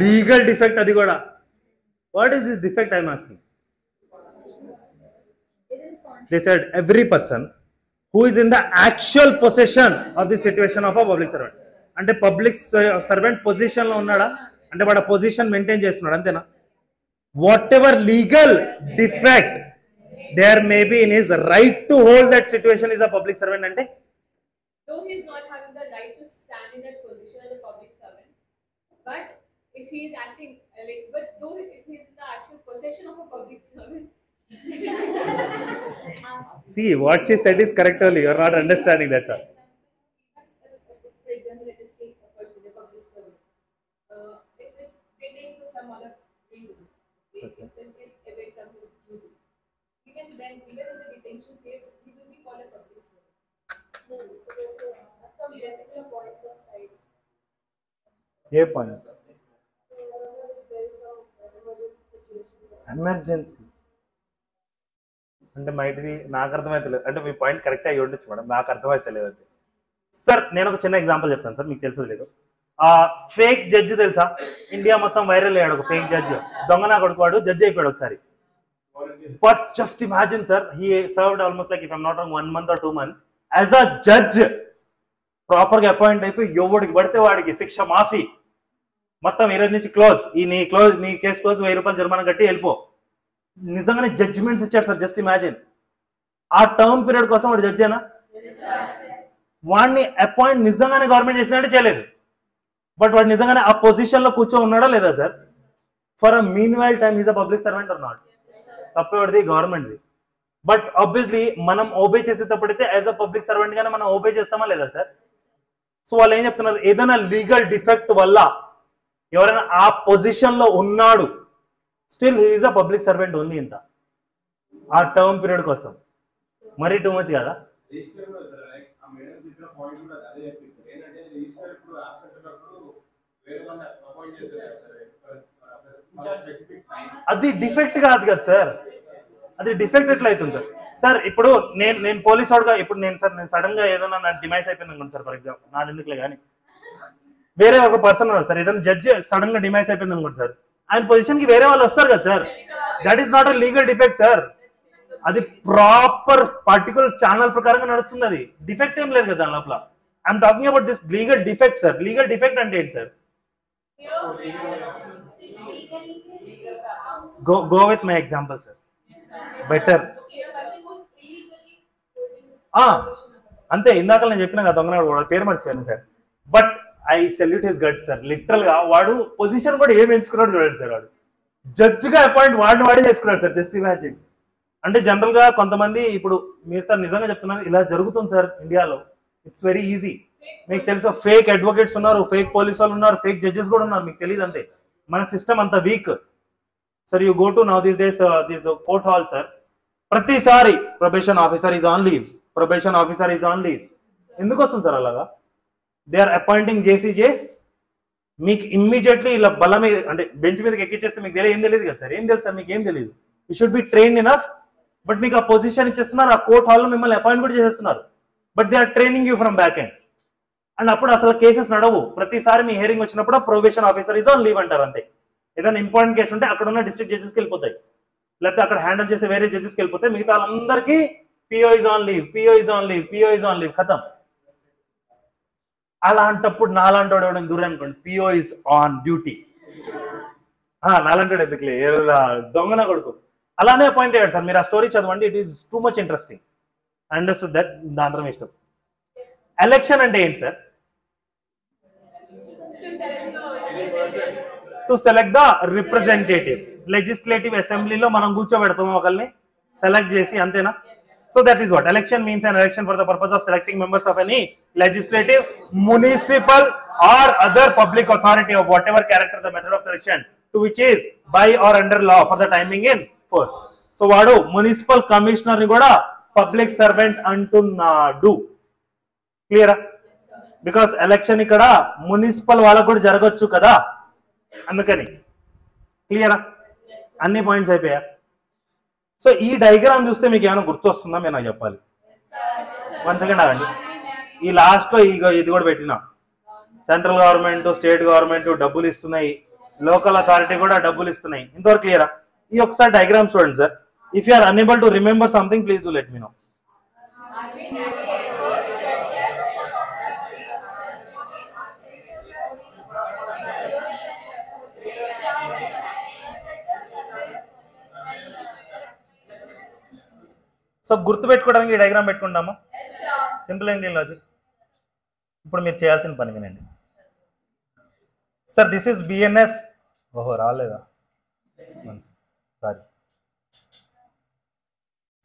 లీగల్ డిఫెక్ట్ అది కూడా. What is this defect I'm asking? They said every person who is in the actual possession of the situation of a public servant. అంటే పబ్లిక్ సర్వెంట్ పొజిషన్ లో ఉన్నాడా అంటే వాడు పొజిషన్ మెయింటైన్ చేస్తున్నాడు, అంతేనా? whatever legal defect there may be in his right to hold that situation is a public servant. Ante though he is not having the right to stand in that position as a public servant, but if he is acting like, but though if he is in the actual possession of a public servant. See, what she said is correct only, you are not understanding that, sir. For example, let us take a person, a public servant. If it's getting for some other reasons, if it's getting away from his duty, even then, even in the detention period, he will be called a public servant. So, at some particular point of time. A point? Emergency అంటే మైట్వి నాకు అర్థమైతే లేదు. అంటే మీ point correct అయ్యి ఉండొచ్చు madam, నాకు అర్థమైతే లేదు. సార్ నేను ఒక చిన్న ఎగ్జాంపుల్ చెప్తాను సార్, మీకు తెలుసు లేదు. ఫేక్ జడ్జి తెలుసా? ఇండియా మొత్తం వైరల్ అయ్యాడు ఒక ఫేక్ జడ్జ్, దొంగనా కొడుకువాడు జడ్జ్ అయిపోయాడు ఒకసారి. But just imagine sir, he served almost like if I'm not wrong 1 month or 2 months as a judge. Proper గా అపాయింట్ అయిపోయి ఎవడికి పడితే వాడికి శిక్ష మాఫీ, మొత్తం ఈ రోజు నుంచి క్లోజ్, నీ కేసు క్లోజ్, 1000 రూపాయలు జరిమానా కట్టి వెళ్ళిపో. నిజంగానే జడ్జిమెంట్స్ ఇచ్చాడు సార్. జస్ట్ ఇమాజిన్, ఆ టర్మ్ పీరియడ్ కోసం వాడు జడ్జేనా? వాడిని అపాయింట్ నిజంగానే గవర్నమెంట్ చేసినట్టు చేయలేదు, బట్ వాడు నిజంగానే ఆ పొజిషన్ లో కూర్చో ఉన్నాడా లేదా sir? For a meanwhile time is a public servant or not? తప్పేవాడిది గవర్నమెంట్ది. బట్ ఆబ్వియస్లీ మనం ఓబే చేసేటప్పుడైతే యాజ్ అ పబ్లిక్ సర్వెంట్ గానే మనం ఓబే చేస్తామా లేదా సార్? సో వాళ్ళు ఏం చెప్తున్నారు, ఏదైనా లీగల్ డిఫెక్ట్ వల్ల ఎవరైనా ఆ పొజిషన్ లో ఉన్నాడు, still he is a public servant only ఇంత ఆ టర్మ్ పీరియడ్ కోసం. మరీ టూ మచ్ కదా? అది డిఫెక్ట్ కాదు కదా సార్, అది డిఫెక్ట్ ఎట్లా అవుతుంది సార్? సార్ ఇప్పుడు నేను పోలీస్ వాడుగా, ఇప్పుడు నేను సడన్ గా ఏదైనా నాకు డిమైస్ అయిపోయింది అనుకోండి సార్, ఫర్ ఎగ్జాంపుల్ నాది ఎందుకులే కానీ, వేరే ఒక పర్సన్ ఉన్నారు సార్, ఏదైనా జడ్జి సడన్ గా డిమైస్ అయిపోయింది అనుకోండి సార్, ఆయన పొజిషన్ కి వేరే వాళ్ళు వస్తారు కదా sir. That is not a legal defect sir, అది ప్రాపర్ పర్టికులర్ ఛానల్ ప్రకారంగా నడుస్తుంది, అది డిఫెక్ట్ ఏం లేదు కదా దాని లోపల. I'm talking about this legal defect sir. Legal defect అంటే ఏంటి sir? Go with my example sir, better. అంతే, ఇందాక నేను చెప్పిన కదా దొంగనాడు పేరు మర్చిపోయాను sir. But I salute his gut sir. Literal గా వాడు పొజిషన్ కూడా ఏం ఎంచుకున్నాడు చూడండి సార్. వాడు జడ్జ్ గా అపాయింట్ వాడిని వాడే చేసుకున్నాడు సార్. జస్ట్ ఇమాజిన్, అంటే జనరల్ గా కొంతమంది ఇప్పుడు మీరు సార్ నిజంగా చెప్తున్నాను ఇలా జరుగుతుంది సార్ ఇండియాలో. It's very easy. మీకు తెలుసు ఫేక్ అడ్వకేట్స్ ఉన్నారు, ఫేక్ పోలీస్ వాళ్ళు ఉన్నారు, ఫేక్ జడ్జెస్ కూడా ఉన్నారు, మీకు తెలియదు అంతే. మన సిస్టమ్ అంత weak sir. You go to now these days this court hall sir, ప్రతిసారి probation officer is on leave, probation officer is on leave. ఎందుకు వస్తుంది సార్ అలాగా? దే ఆర్ అపాయింటింగ్ జేసీజేస్. మీకు ఇమ్మీడియట్లీ ఇలా బలం మీద అంటే బెంచ్ మీదకి ఎక్కిచ్చేస్తే మీకు ఏం తెలియదు కదా సార్. ఏం తెలుసు సార్, మీకు ఏం తెలియదు. You should be trained enough. But మీకు ఆ పొజిషన్ ఇచ్చేస్తున్నారు, ఆ కోర్ట్ హాల్లో మిమ్మల్ని అపాయింట్ కూడా చేసేస్తున్నారు. But they are training you from back end. And అప్పుడు అసలు కేసెస్ నడవు. ప్రతిసారి మీ హియరింగ్ వచ్చినప్పుడు probation officer is on leave అంటారు అంతే. ఏదైనా ఇంపార్టెంట్ కేసు ఉంటే అక్కడ ఉన్న డిస్ట్రిక్ట్ జడ్జెస్కి వెళ్ళిపోతాయి, లేకపోతే అక్కడ హ్యాండిల్ చేసే వేరే జడ్జెస్కి వెళ్ళిపోతాయి. మిగతా వాళ్ళందరికీ PO is on leave, PO is on leave, PO is on leave, ఖతం. అలాంటప్పుడు నాలాంటోడు ఎవడం దూరం అనుకోండి, పిఓ ఇస్ ఆన్ డ్యూటీ. నాలాంటోడు ఎందుకులే, దొంగన కొడుకు అలానే అపాయింట్ అయ్యాడు సార్. మీరు ఆ స్టోరీ చదవండి, it is too much interesting. Understood that. దాంట్లో ఇష్టం. ఎలక్షన్ అంటే ఏంటి sir? To select the representative. Legislative అసెంబ్లీలో మనం కూర్చోబెడతాం ఒకరిని సెలెక్ట్ చేసి, అంతేనా? So that is what election means, an election for the purpose of selecting members of any legislative, municipal or other public authority of whatever character the method of selection to which is by or under law for the timing in force. So వాడు municipal commissioner ని కూడా public servant అంటున్నాడు. క్లియరా? Because election ఇక్కడ municipal వాళ్ళకు కూడా జరగచ్చు కదా, అందుకని. క్లియరా? అన్ని పాయింట్స్ అయిపోయా? సో ఈ డయాగ్రామ్ చూస్తే మీకు ఏమైనా గుర్తొస్తుందా? మీరు నాకు చెప్పాలి. 1 సెకండ్ ఆగండి. ఈ లాస్ట్ లో ఇది కూడా పెట్టినా, సెంట్రల్ గవర్నమెంట్, స్టేట్ గవర్నమెంట్ డబ్బులు ఇస్తున్నాయి, లోకల్ అథారిటీ కూడా డబ్బులు ఇస్తున్నాయి. ఇంతవరకు క్లియరా? ఈ ఒకసారి డయాగ్రామ్ చూడండి sir. If you are unable to remember something, please do let me know. So గుర్తు పెట్టుకోవడానికి ఈ డయాగ్రామ్ పెట్టుకుంటామా? సింపుల్ అండి లాజిక్. ఇప్పుడు మీరు చేయాల్సిన పని వినండి సార్. This is BNS. ఓహో రాలేదా? Sorry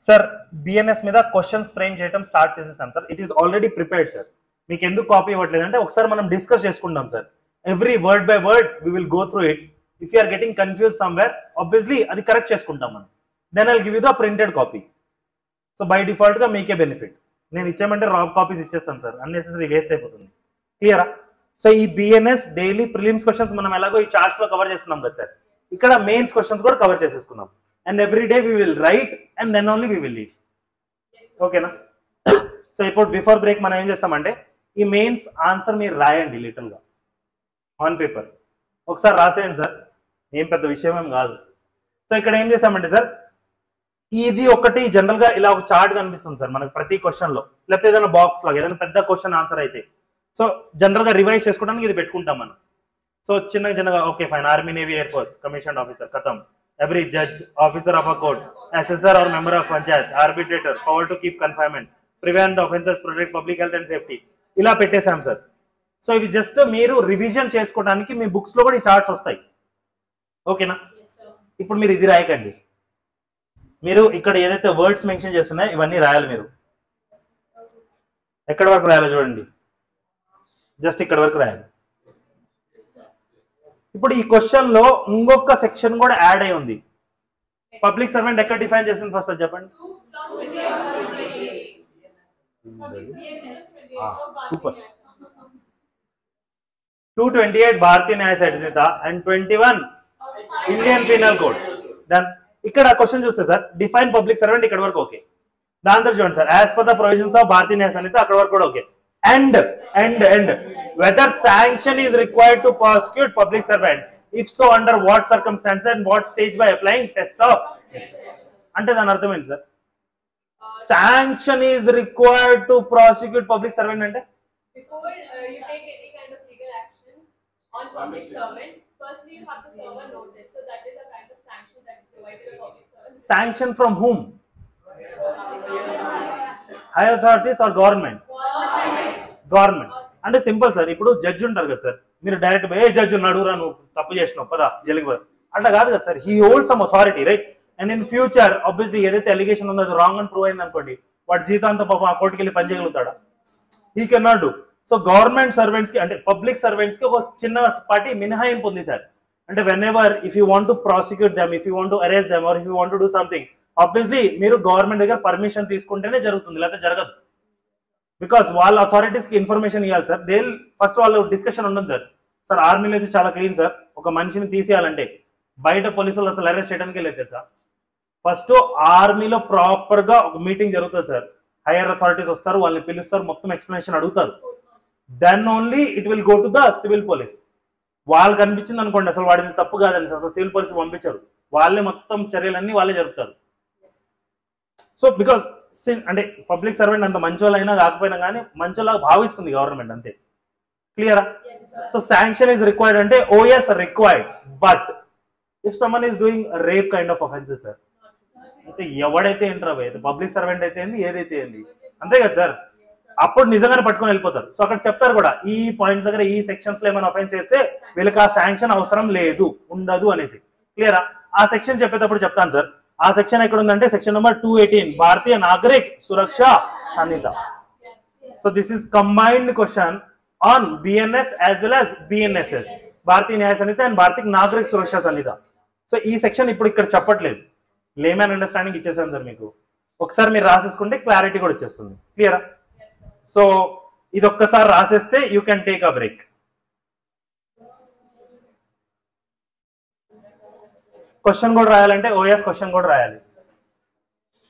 sir. బిఎన్ఎస్ మీద క్వశ్చన్స్ ఫ్రేమ్ చేయడం స్టార్ట్ చేసేసాం sir. It is already prepared sir. మీకు ఎందుకు కాపీ ఇవ్వట్లేదు అంటే ఒకసారి మనం డిస్కస్ చేసుకుంటాం sir. Every word by word we will go through it. If you are getting confuse somewhere, obviously అది కరెక్ట్ చేసుకుంటాం మనం. Then I'll give you the printed copy. So by default గా మీకే బెనిఫిట్. నేను ఇచ్చామంటే రాంగ్ కాపీస్ ఇచ్చేస్తాను sir, unnecessary waste అయిపోతుంది. క్లియరా? సో ఈ బిఎన్ఎస్ డైలీ ప్రిలిమ్స్ క్వశ్చన్స్ మనం ఎలాగో ఈ చార్ట్స్ లో కవర్ చేస్తున్నాం కదా సార్, ఇక్కడ మెయిన్స్ క్వశ్చన్స్ కూడా కవర్ చేసేసుకున్నాం. And every day we will write and then only we will leave. ఓకేనా? సో ఇప్పుడు బిఫోర్ బ్రేక్ మనం ఏం చేస్తామంటే ఈ మెయిన్స్ ఆన్సర్ మీరు రాయండి లిటిల్ గా ఆన్ పేపర్. ఒకసారి రాసేయండి సార్, ఏం పెద్ద విషయం ఏం కాదు. సో ఇక్కడ ఏం చేస్తామంటే సార్, ఇది ఒకటి జనరల్ గా ఇలా ఒక చార్ట్ కనిపిస్తుంది సార్ మనకు ప్రతి క్వశ్చన్ లో, లేకపోతే ఏదైనా బాక్స్ లాగా ఏదైనా పెద్ద క్వశ్చన్ ఆన్సర్ అయితే. సో జనరల్ గా రివైజ్ చేసుకోవడానికి ఇది పెట్టుకుంటాం మనం. సో చిన్నగా okay fine, army, navy, air force, commission officer, ఖతం. Every judge, officer of a court, assessor or member of panchayat, arbitrator, power to keep confinement, prevent offences, protect public health and safety, ఇలా పెట్టేశాం sir. So ఇవి just మీరు revision చేసుకోవడానికి మీ books లో కూడా ఈ చార్ట్స్ వస్తాయి. ఓకేనా? ఇప్పుడు మీరు ఇది రాయకండి, మీరు ఇక్కడ ఏదైతే వర్డ్స్ మెన్షన్ చేస్తున్నాయో ఇవన్నీ రాయాలి. మీరు ఎక్కడి వరకు రాయాలో చూడండి, జస్ట్ ఇక్కడ వరకు రాయాలి. ఇప్పుడు ఈ క్వశ్చన్ లో ఇంకొక సెక్షన్ కూడా యాడ్ అయి ఉంది. పబ్లిక్ సర్వెంట్ ఎక్కడ డిఫైన్ చేసింది ఫస్ట్ చెప్పండి. Super. 228 Bharatiya Nyaya Sanhita and 21 Indian penal code. దాని ఇక్కడ క్వశ్చన్ చూస్తే సార్, డిఫైన్ పబ్లిక్ సర్వెంట్ ఇక్కడ వరకు ఓకే. దాని తర్వాత చూడండి sir, as per the provisions of Bharatiya Nyaya Sanhita అక్కడ వరకు కూడా okay. And whether sanction is required to prosecute public servant, if so under what circumstances and what stage by applying test of. అంటే దాని అర్థం ఏంటి sir? Sanction is required to prosecute public servant అంటే Before you take any kind of legal action on public servant, firstly you have to serve a notice. So that is a kind of sanction that is provided to the public servant. sanction from whom? High authorities or government? Government. అంటే simple sir, ఇప్పుడు judge ఉంటారు కదా sir, మీరు direct ఏ judge ఉన్నాడు రా నువ్వు తప్పు చేసినావు పదా జైలుకి పోదా అట్లా కాదు కదా sir. He hold some authority, right? And in future obviously ఏదైతే అలిగేషన్ ఉందో అది రాంగ్ అని ప్రూవ్ అయింది అనుకోండి, వాడు జీతాంతో పాపం ఆ కోర్టుకి వెళ్ళి పని చేయగలుగుతాడా? He can not do. So government servants కి అంటే పబ్లిక్ సర్వెంట్స్ కి ఒక చిన్న పార్టీ మినహాయింపు ఉంది సార్. అంటే whenever if you want to prosecute them, if you want to arrest them, or if you want to do something, obviously మీరు గవర్నమెంట్ దగ్గర పర్మిషన్ తీసుకుంటేనే జరుగుతుంది, లేకపోతే జరగదు. బికాస్ వాళ్ళ అథారిటీస్ కి ఇన్ఫర్మేషన్ ఇవ్వాలి సార్. దే ఫస్ట్ వాళ్ళు డిస్కషన్ ఉండదు సార్. సార్ ఆర్మీలో అయితే చాలా క్లీన్ సార్. ఒక మనిషిని తీసేయాలంటే బయట పోలీసులు అసలు అరెస్ట్ చేయడానికి లేదు సార్. ఫస్ట్ ఆర్మీలో ప్రాపర్ గా ఒక మీటింగ్ జరుగుతుంది సార్. హైయర్ అథారిటీస్ వస్తారు, వాళ్ళని పిలుస్తారు, మొత్తం ఎక్స్ప్లెనేషన్ అడుగుతారు. Then only it will go to the civil police. వాళ్ళకి అనిపించింది అనుకోండి అసలు వాడిది తప్పు కాదని అసలు సివిల్ పోలీస్ పంపించారు, వాళ్ళే మొత్తం చర్యలన్నీ వాళ్ళే జరుపుతారు. సో బికాస్ అంటే పబ్లిక్ సర్వెంట్ అంత మంచోళ్ళైనా కాకపోయినా కానీ మంచోళ్ళగా భావిస్తుంది గవర్నమెంట్, అంతే. క్లియరా? సో శాంక్షన్ ఈస్ రిక్వైర్డ్ అంటే OS required, but if someone is doing rape kind of offences sir, అయితే ఎవడైతే ఎంటర్ అవ్వదు, పబ్లిక్ సర్వెంట్ అయితే ఏంది, ఏదైతే ఏంది, అంతే కదా సార్, అప్పుడు నిజంగానే పట్టుకొని వెళ్ళిపోతారు. సో అక్కడ చెప్తారు కూడా ఈ పాయింట్స్ దగ్గర ఈ సెక్షన్స్ లో ఏమైనా అఫెన్స్ చేస్తే వీళ్ళకి ఆ శాంక్షన్ అవసరం లేదు, ఉండదు అనేసి. క్లియరా? ఆ సెక్షన్ చెప్పేటప్పుడు చెప్తాను సార్. ఆ సెక్షన్ ఎక్కడ ఉందంటే section number 218, Bharatiya Nagarik Suraksha Sanhita. So this is combined question on BNS as well as BNSS, Bharatiya Nyaya Sanhita and Bharatiya Nagarik Suraksha Sanhita. So ఈ సెక్షన్ ఇప్పుడు ఇక్కడ చెప్పట్లేదు, లేమన్ అండర్స్టాండింగ్ ఇచ్చేసాను సార్ మీకు. ఒకసారి మీరు రాసేసుకుంటే క్లారిటీ కూడా వచ్చేస్తుంది. క్లియరా? సో ఇది ఒక్కసారి రాసేస్తే you can take a break. Question కూడా రాయాలంటే ఓఎస్ క్వశ్చన్ కూడా రాయాలి.